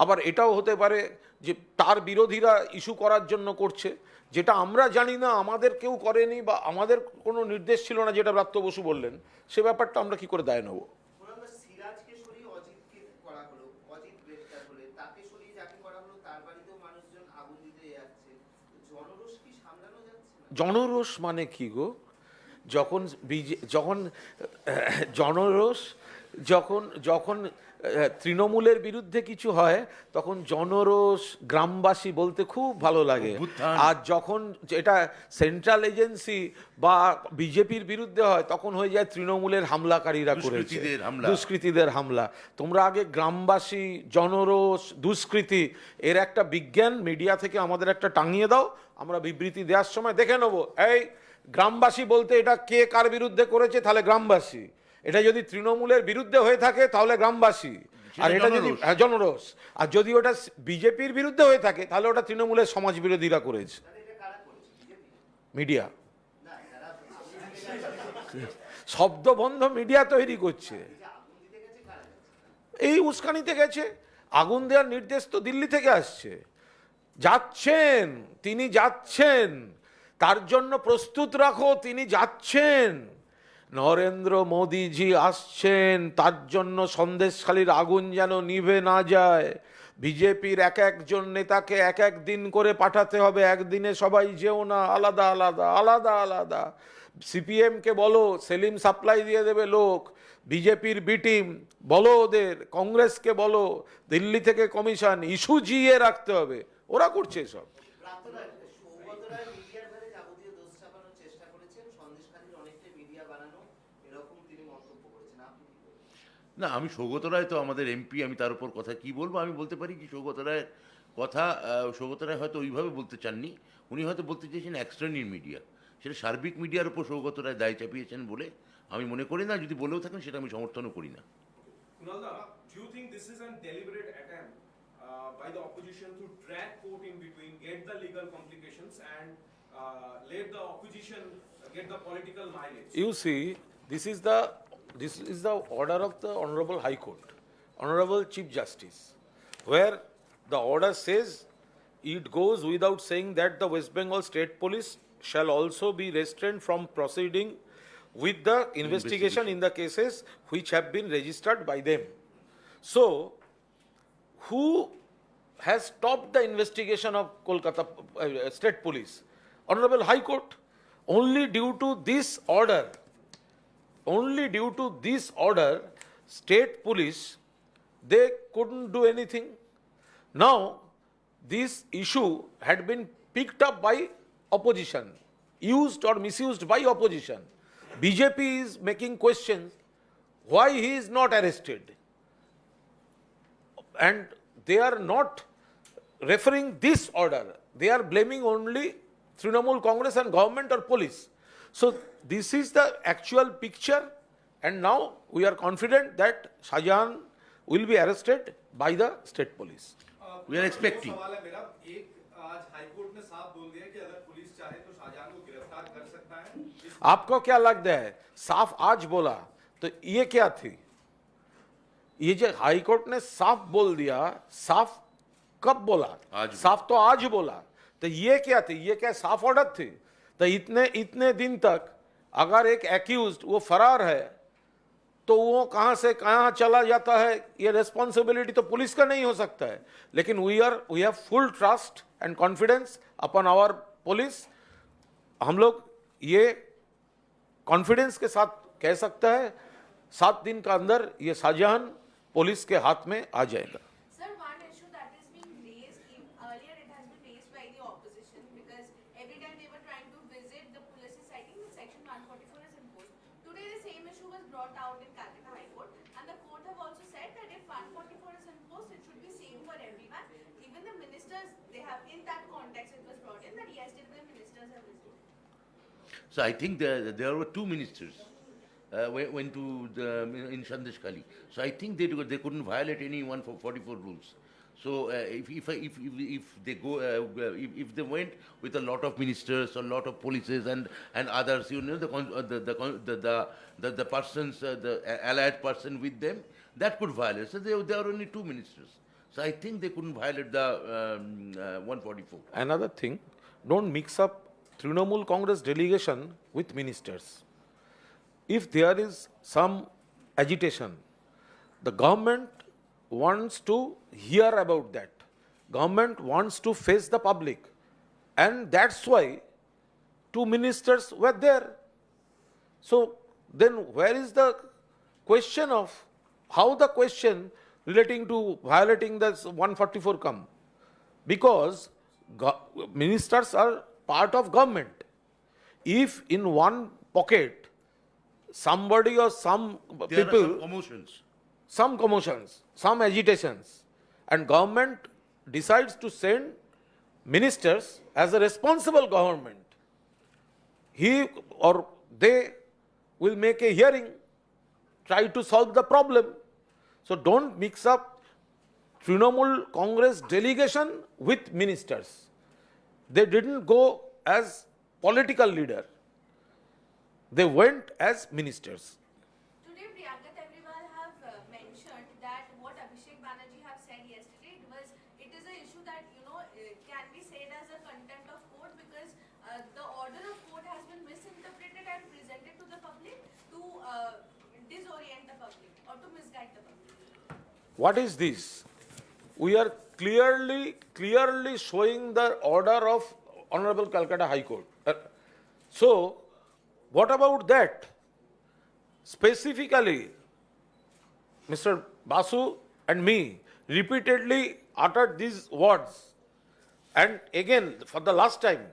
আবার এটাও হতে পারে যে তার বিরোধীরা ইস্যু করার জন্য করছে, যেটা আমরা জানি না, আমাদের কেউ করেনি বা আমাদের কোনো নির্দেশ ছিল না, যেটা ব্রাত্য বসু বললেন, সে ব্যাপারটা আমরা কি করে দায় নেবো? পুরনো সিরাজকে সরিয়ে অজিতকে করা হলো, অজিত গ্রেপ্তার হলে তাকে সরিয়ে যাকে করা হলো তার বাড়িতেও মানুষজন আগুন দিতে যাচ্ছে, জনরোষ কি সামলানো যাচ্ছে না? জনরোষ মানে কি গো? যখন জনরোষ, যখন যখন তৃণমূলের বিরুদ্ধে কিছু হয় তখন জনরোষ গ্রামবাসী বলতে খুব ভালো লাগে, অভ্যুত্থান। আর যখন এটা সেন্ট্রাল এজেন্সি বা বিজেপির বিরুদ্ধে হয় তখন হয়ে যায় তৃণমূলের হামলাকারীরা করেছে, দুষ্কৃতীদের হামলা। দুষ্কৃতীদের হামলা। তোমরা আগে গ্রামবাসী, জনরোষ, দুষ্কৃতি এর একটা বিজ্ঞান মিডিয়া থেকে আমাদের একটা টাঙিয়ে দাও, আমরা বিবৃতি দেওয়ার সময় দেখে নেবো এই গ্রামবাসী বলতে এটা কে কার বিরুদ্ধে করেছে, তাহলে গ্রামবাসী। এটা যদি তৃণমূলের বিরুদ্ধে হয়ে থাকে তাহলে গ্রামবাসী, আর সেটা এটা যদি জনরোষ। জনরোষ, আর যদি ওটা বিজেপির বিরুদ্ধে হয়ে থাকে তাহলে ওটা তৃণমূলের সমাজ বিরোধীরা করেছে। তাহলে এটা কারা করেছে? বিজেপি? মিডিয়া না, যারা আগুন দিতে গেছে, শব্দবন্ধ মিডিয়া তৈরি করছে, এই যে আগুন দিতে গেছে কারা যাচ্ছে? এই উস্কানিতে গেছে। আগুন দেওয়ার নির্দেশ তো দিল্লি থেকে আসছে, যাচ্ছেন, তিনি যাচ্ছেন, তার জন্য প্রস্তুত রাখো, তিনি যাচ্ছেন। নরেন্দ্র মোদীজি আসছেন, তার জন্য সন্দেশখালির আগুন যেন নিভে না যায়। বিজেপির এক একজন নেতাকে এক এক দিন করে পাঠাতে হবে, একদিনে সবাই যেও না, আলাদা আলাদা আলাদা আলাদা। সিপিএমকে বলো সেলিম সাপ্লাই দিয়ে দেবে লোক, বিজেপির বি টিম বলো, ওদের কংগ্রেসকে বলো, দিল্লি থেকে কমিশন ইস্যু জিয়ে রাখতে হবে, ওরা করছে সব। সৌগত রায় মিডিয়ার ঘরে যাবতীয় দোষ চাপানোর চেষ্টা করেছেন, সন্দেশখালীর অনেকটাই মিডিয়া বানানো, এরকম তিনি মন্তব্য করেছেন, আপনি কি বলবেন? না, আমি সৌগত রায় তো আমাদের এমপি, আমি তার উপর কথা কি বলবো? আমি বলতে পারি কি সৌগত রায়ের কথা, সৌগত রায় হয়তো ওইভাবে বলতে চাননি, উনি হয়তো বলতে চেয়েছেন এক্সটার্নাল মিডিয়া, সেটা সার্বিক মিডিয়ার উপর সৌগত রায় দায় চাপিয়েছেন বলে আমি মনে করি না। যদি বলেও থাকেন সেটা আমি সমর্থনও করি না। Kunalda, do you think this is a deliberate attempt by the opposition to drag court in between, get the legal complications, and let the opposition get the political mileage? You see, this is the order of the Honorable High Court, Honorable Chief Justice, where the order says, it goes without saying that the West Bengal State Police shall also be restrained from proceeding with the investigation in the cases which have been registered by them. So, who has stopped the investigation of Kolkata State Police? Honorable High Court. Only due to this order, State Police, they couldn't do anything. Now, this issue had been picked up by opposition, used or misused by opposition. BJP is making questions why he is not arrested, and they are not referring this order, they are blaming only Trinamool Congress and government or police. So this is the actual picture, and now we are confident that Shahjahan will be arrested by the state police. We are expecting. सवाल है मेरा, एक आज high court ने साफ बोल दिया कि अगर पुलिस चाहे तो शाहजहां को गिरफ्तार कर सकता है। आपको क्या लगता है, साफ आज बोला तो ये क्या थी? ये जो हाई कोर्ट ने साफ बोल दिया, साफ कब बोला? आज साफ तो आज बोला, तो ये क्या थी? ये क्या साफ ऑर्डर थी? तो इतने दिन तक अगर एक एक्यूज्ड वो फरार है तो वो कहां से कहां चला जाता है, ये रेस्पॉन्सिबिलिटी तो पुलिस का नहीं हो सकता है। लेकिन we have full trust and confidence upon our police. हम लोग ये कॉन्फिडेंस के साथ कह सकता है 7 दिन का अंदर ये शाहजहान पुलिस के हाथ में आ जाएगा। Sir, one issue that is being raised, earlier it has been raised by the opposition because every time they were trying to visit, the police is citing that section 144 is imposed. Today the same issue was brought out in Calcutta High Court, and the court have also said that if 144 is imposed, it should be same for everyone. Even the ministers, they have, in that context it was brought in that yesterday the ministers have visited. So I think there were two ministers went to in Sandeshkhali. So I think they couldn't violate any 144 rules. So if they go, if they went with a lot of ministers, a lot of polices and others, you know, the persons, the allied person with them, that could violate. So there are only 2 ministers. So I think they couldn't violate the 144. Another thing, don't mix up Trinamool Congress delegation with ministers. If there is some agitation, the government wants to hear about that. Government wants to face the public. And that's why 2 ministers were there. So then where is the question of how the question relating to violating this 144 come? Because ministers are part of government. If in one pocket somebody or some There people, are some commotions. some commotions, some agitations, and government decides to send ministers as a responsible government, he or they will make a hearing, try to solve the problem. So don't mix up Trinamool Congress delegation with ministers. They didn't go as political leader. They went as ministers. Today, Priyanka Temrewal have mentioned that what Abhishek Banerjee have said yesterday, it is an issue that, you know, can be said as a contempt of court because the order of court has been misinterpreted and presented to the public to disorient the public or to misguide the public. What is this? We are clearly showing the order of Honorable Calcutta High Court. So, what about that? Specifically, Mr. Basu and me repeatedly uttered these words. And again, for the last time,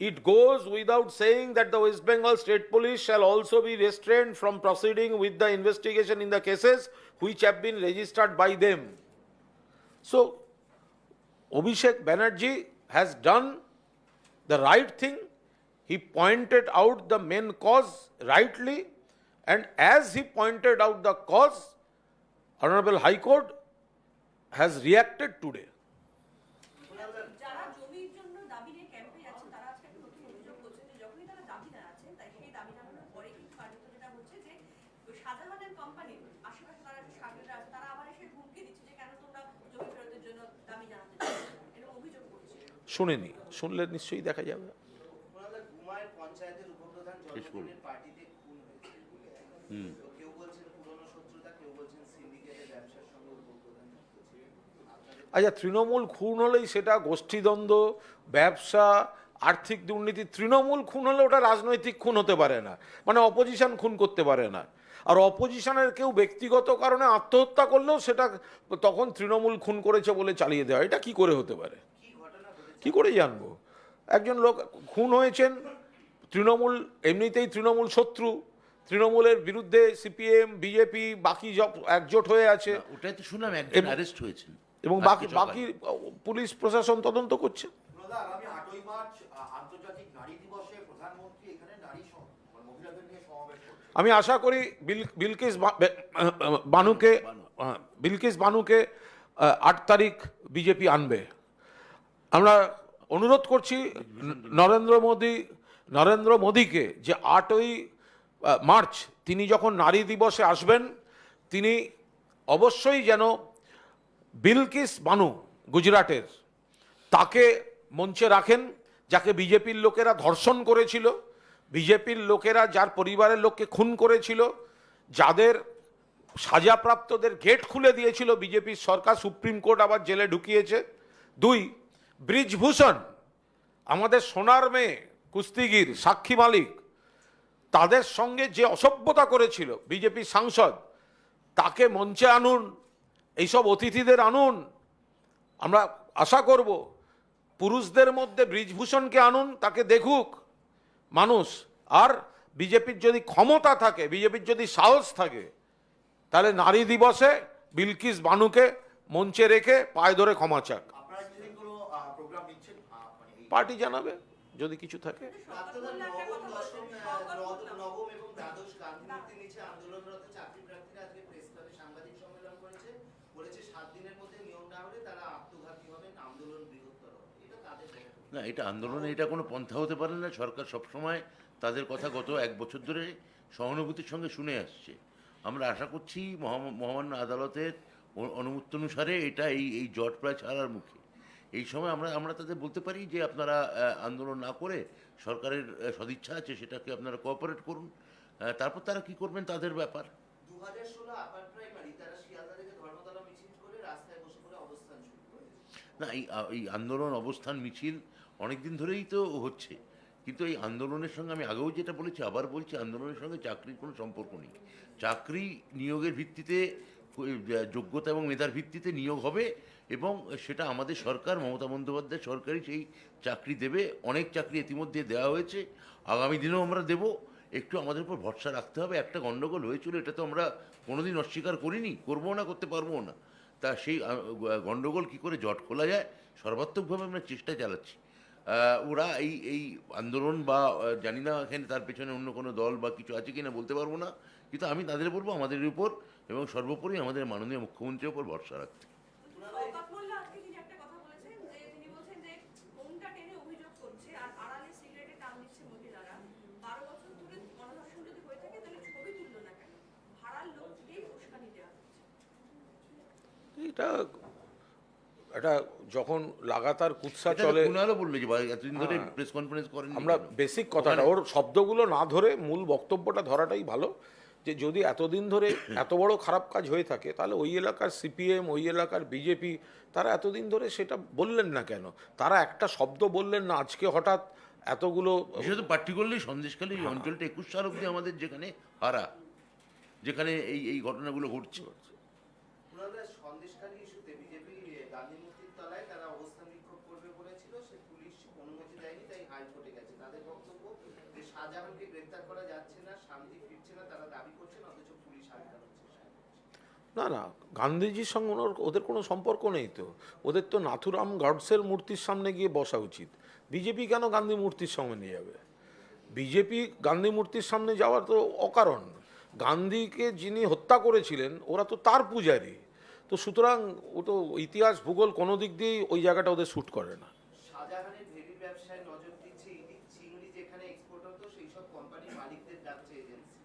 it goes without saying that the West Bengal State Police shall also be restrained from proceeding with the investigation in the cases which have been registered by them. So, Abhishek Banerjee has done the right thing. He pointed out the main cause rightly, and as he pointed out the cause, Honorable High Court has reacted today. যারা জমির জন্য দাবি নিয়ে ক্যাম্পে যাচ্ছেন তারা আজকে একটা নতুন অভিযোগ করছেন যে যখনই তারা দাবি জানাচ্ছেন তাই সেই দাবি জানানোর পরে কিন্তু কার্যত যেটা হচ্ছে যে শাহজাহানের কোম্পানির আশেপাশে তারা যে সাগরেরা আছে তারা আবার এসে হুমকি দিচ্ছে যে কেন তোমরা জমি ফেরতের জন্য দাবি জানাতে চাইছো এরকম অভিযোগ করছে। শুনেনি, শুনলে নিশ্চয়ই দেখা যাবে। ওনাদের ঘুমায় পঞ্চায়েতের উপপ্রধান জন্মদিনের পার্টিতে খুন হয়েছে। তো কেউ বলছেন পুরনো শত্রুতা, কেউ বলছেন সিন্ডিকেটের ব্যবসার সঙ্গে উপপ্রধান যুক্ত ছিলেন। আচ্ছা, তৃণমূল খুন হলেই সেটা গোষ্ঠীদ্বন্দ্ব, ব্যবসা, আর্থিক দুর্নীতি। তৃণমূল খুন হলে ওটা রাজনৈতিক খুন হতে পারে না, মানে অপোজিশন খুন করতে পারে না। আর অপোজিশনের কেউ ব্যক্তিগত কারণে আত্মহত্যা করলেও সেটা তখন তৃণমূল খুন করেছে বলে চালিয়ে দেওয়া, এটা কি করে হতে পারে? কি করে জানবো? একজন লোক খুন হয়েছেন, তৃণমূল এমনিতেই তৃণমূল শত্রু, তৃণমূলের বিরুদ্ধে সিপিএম, বিজেপি, বাকি একজোট হয়ে আছে, ওটাই তো শুনলাম একজন অ্যারেস্ট হয়েছেন এবং আজকে সকালে। বাকি পুলিশ প্রশাসন তদন্ত করছে। আগামী 8ই মার্চ আন্তর্জাতিক নারী দিবসে প্রধানমন্ত্রী এখানে মহিলাদের নিয়ে সমাবেশ করছেন। আমি আশা করি বিলকিস বানুকে 8 তারিখ বিজেপি আনবে। আমরা অনুরোধ করছি নরেন্দ্র মোদীকে যে 8ই মার্চ তিনি যখন নারী দিবসে আসবেন, তিনি অবশ্যই যেন বিলকিস বানু গুজরাটের তাকে মঞ্চে রাখেন, যাকে বিজেপির লোকেরা ধর্ষণ করেছিল, বিজেপির লোকেরা যার পরিবারের লোককে খুন করেছিল, যাদের সাজাপ্রাপ্তদের গেট খুলে দিয়েছিল বিজেপির সরকার, সুপ্রিম কোর্ট আবার জেলে ঢুকিয়েছে। 2, ব্রিজভূষণ, আমাদের সোনার মেয়ে কুস্তিগির সাক্ষী মালিক, তাদের সঙ্গে যে অসভ্যতা করেছিল বিজেপির সাংসদ, তাকে মঞ্চে আনুন, এইসব অতিথিদের আনুন। আমরা আশা করব পুরুষদের মধ্যে ব্রিজভূষণকে আনুন, তাকে দেখুক মানুষ। আর বিজেপির যদি ক্ষমতা থাকে, বিজেপির যদি সাহস থাকে, তাহলে নারী দিবসে বিলকিস বানুকে মঞ্চে রেখে পায়ে ধরে ক্ষমা চাক। আপনারা যদি কোনো প্রোগ্রাম নিচ্ছেন পার্টি জানাবে যদি কিছু থাকে। প্রাক্তন নবম এবং দ্বাদশ গান্ধী মূর্তির নিচে আন্দোলনরত চাকরি প্রার্থীরা আজকে প্রেস ক্লাবে সাংবাদিক সম্মেলন করেছে। বলেছে 7 দিনের মধ্যে নিয়ম না না হলে তারা আত্মঘাতী হবেন, আন্দোলন বৃহত্তর হবে। এটা তাদের বক্তব্য। না, এটা আন্দোলনে এটা কোনো পন্থা হতে পারে না। সরকার সবসময় তাদের কথা গত 1 বছর ধরে সহানুভূতির সঙ্গে শুনে আসছে। আমরা আশা করছি মহামান্য আদালতের অনুমতি অনুসারে এটা এই জট প্রায় ছাড়ার মুখে। এই সময় আমরা তাদের বলতে পারি যে আপনারা আন্দোলন না করে সরকারের সদিচ্ছা আছে সেটাকে আপনারা কোঅপারেট করুন। তারপর তারা কি করবেন তাদের ব্যাপার। 2016 আপার প্রাইমারি তারা শিয়ালদা থেকে ধর্মতলা মিছিল করে রাস্তায় বসে পড়ে অবস্থান শুরু করেছে। না, এই আন্দোলন অবস্থান মিছিল অনেক দিন ধরেই তো হচ্ছে, কিন্তু এই আন্দোলনের সঙ্গে আমি আগেও যেটা বলেছি আবার বলছি, আন্দোলনের সঙ্গে চাকরির কোনো সম্পর্ক নেই। চাকরি নিয়োগের ভিত্তিতে, যোগ্যতা এবং মেধার ভিত্তিতে নিয়োগ হবে, এবং সেটা আমাদের সরকার, মমতা বন্দ্যোপাধ্যায় সরকারই সেই চাকরি দেবে। অনেক চাকরি ইতিমধ্যে দেওয়া হয়েছে, আগামী দিনেও আমরা দেব। একটু আমাদের উপর ভরসা রাখতে হবে। একটা গণ্ডগোল হয়েছিল, এটা তো আমরা কোনোদিন অস্বীকার করিনি, করবো না, করতে পারবো না। তা সেই গণ্ডগোল কী করে জট খোলা যায় সর্বাত্মকভাবে আমরা চেষ্টা চালাচ্ছি। ওরা এই আন্দোলন বা জানি না এখানে তার পেছনে অন্য কোনো দল বা কিছু আছে কিনা বলতে পারবো না, কিন্তু আমি তাদের বলবো আমাদের উপর এবং সর্বোপরি আমাদের মাননীয় মুখ্যমন্ত্রীর উপর ভরসা রাখতে। শওকত মোল্লা আজকে তিনি একটা কথা বলেছেন যে তিনি বলছেন যে ফোনটা টেনে অভিযোগ করছে আর আড়ালে সিগারেটে টান দিচ্ছে মহিলারা। 12 বছর ধরে গণধর্ষণ যদি হয়ে থাকে তাহলে ছবি তুললো না কেন? ভাড়ার লোককেই উস্কানি দেওয়া হচ্ছে। এটা যখন লাগাতার কুৎসা এটা চলে, কুণালও বললো যে ভাই এতদিন ধরে প্রেস কনফারেন্স করেন। আমরা বেসিক কথাটা, ওর শব্দগুলো না ধরে মূল বক্তব্যটা ধরাটাই ভালো। যে যদি এতদিন ধরে এত বড় খারাপ কাজ হয়ে থাকে, তাহলে ওই এলাকার সিপিএম, ওই এলাকার বিজেপি, তারা এতদিন ধরে সেটা বললেন না কেন? তারা একটা শব্দ বললেন না আজকে হঠাৎ এতগুলো। বিশেষত পার্টিকুলারলি সন্দেশখালী এই অঞ্চলটা 21 সাল অব্দি আমাদের যেখানে হারা, যেখানে এই ঘটনাগুলো ঘটছে। ওনারা সন্দেশখালী ইস্যুতে বিজেপি গান্ধী মূর্তির তলায় তারা অবস্থান বিক্ষোভ করবে বলেছিল, সে পুলিশ অনুমতি দেয়নি, তাই হাইকোর্টে গেছে। তাদের বক্তব্য যে শাহজাহানকে গ্রেফতার করা যাচ্ছে না, শান্তি ফিরছে না, তারা দাবি করছেন, অথচ পুলিশ আটকানো হচ্ছে। না না, গান্ধীজির সঙ্গে ওদের কোনো সম্পর্ক নেই তো। ওদের তো নাথুরাম গডসের মূর্তির সামনে গিয়ে বসা উচিত। বিজেপি কেন গান্ধী মূর্তির সঙ্গে নিয়ে যাবে? বিজেপি গান্ধী মূর্তির সামনে যাওয়ার তো অকারণ। গান্ধীকে যিনি হত্যা করেছিলেন ওরা তো তার পূজারী, তো সুতরাং ও তো ইতিহাস ভূগোল কোনো দিক দিয়েই ওই জায়গাটা ওদের শ্যুট করে না। শাহজাহানের ভেড়ি ব্যবসায় নজর দিচ্ছে ইডি। চিংড়ি যেখানে এক্সপোর্ট হতো সেই সব কোম্পানির মালিকদের ডাকছে এজেন্সি।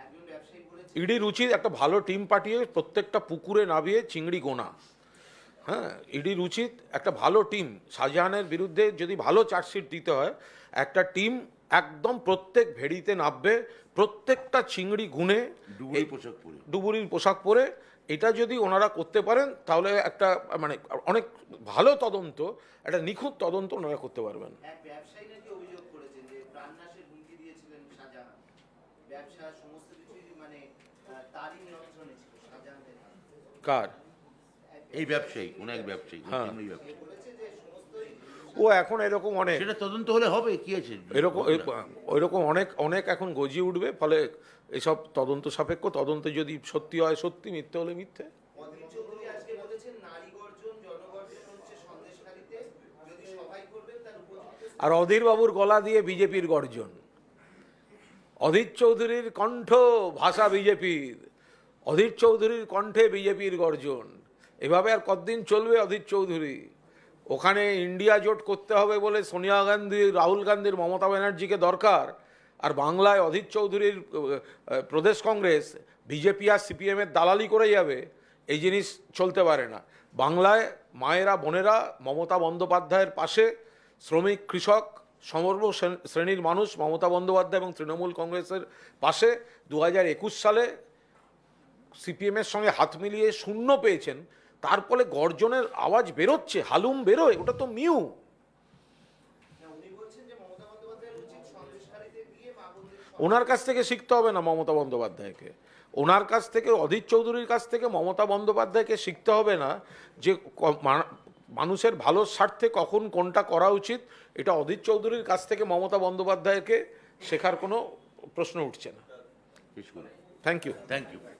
একজন ব্যবসায়ী বলেছে ইডির উচিত একটা ভালো টিম পাঠিয়ে প্রত্যেকটা পুকুরে নামিয়ে চিংড়ি গোনা। হ্যাঁ, ইডির উচিত একটা ভালো টিম, শাহজাহানের বিরুদ্ধে যদি ভালো চার্জশিট দিতে হয়, একটা টিম একদম প্রত্যেক ভেড়িতে নামবে, প্রত্যেকটা চিংড়ি গুনে ডুবুরি পোশাক পরে। ডুবুরির পোশাক পরে। এটা যদি ওনারা করতে পারেন তাহলে একটা মানে অনেক ভালো তদন্ত, একটা নিখুঁত তদন্ত ওনারা করতে পারবেন। এক ব্যবসায়ী নাকি অভিযোগ করেছেন যে প্রাণনাশের হুমকি দিয়েছিলেন শাহজাহান। ব্যবসা সমস্ত কিছুই মানে তারই নিয়ন্ত্রণে ছিল শাহজাহানের। কার? এই ব্যবসায়ী, কোন এক ব্যবসায়ী, হ্যাঁ। চিংড়ি ব্যবসায়ী। বলেছে যে সমস্তই ও এখন এরকম অনেক, সেটা তদন্ত হলে হবে, কি আছে এরকম ওইরকম অনেক অনেক এখন গজিয়ে উঠবে। ফলে এসব তদন্ত সাপেক্ষ, তদন্তে যদি সত্যি হয় সত্যি, মিথ্যে হলে মিথ্যে। অধীর চৌধুরী আজকে বলেছেন নারী গর্জন জনগর্জন হচ্ছে সন্দেশখালীতে, যদি সবাই করবেন তার উপযুক্ত। আর অধীর বাবুর গলা দিয়ে বিজেপির গর্জন, অধীর চৌধুরীর কণ্ঠ ভাষা বিজেপির, অধীর চৌধুরীর কণ্ঠে বিজেপির গর্জন। এভাবে আর কতদিন চলবে অধীর চৌধুরী? ওখানে ইন্ডিয়া জোট করতে হবে বলে সোনিয়া গান্ধী, রাহুল গান্ধীর, মমতা ব্যানার্জিকে দরকার, আর বাংলায় অধীর চৌধুরীর প্রদেশ কংগ্রেস বিজেপি আর সিপিএমের দালালি করে যাবে, এই জিনিস চলতে পারে না। বাংলায় মায়েরা বোনেরা মমতা বন্দ্যোপাধ্যায়ের পাশে, শ্রমিক কৃষক সর্ব শ্রেণীর মানুষ মমতা বন্দ্যোপাধ্যায় এবং তৃণমূল কংগ্রেসের পাশে। 2021 সালে সিপিএমের সঙ্গে হাত মিলিয়ে শূন্য পেয়েছেন, তার ফলে গর্জনের আওয়াজ বেরোচ্ছে, হালুম বেরোয়, ওটা তো মিউ। উনি বলছেন যে মমতা বন্দ্যোপাধ্যায়ের উচিত সন্দেশখালীতে গিয়ে মা বোনদের ওনার কাছ থেকে শিখতে হবে না মমতা বন্দ্যোপাধ্যায়কে, ওনার কাছ থেকে, অধীর চৌধুরীর কাছ থেকে মমতা বন্দ্যোপাধ্যায়কে শিখতে হবে না যে মানুষের ভালো স্বার্থে কখন কোনটা করা উচিত। এটা অধীর চৌধুরীর কাছ থেকে মমতা বন্দ্যোপাধ্যায়কে শেখার কোনো প্রশ্ন উঠছে না। Thank you. Thank you.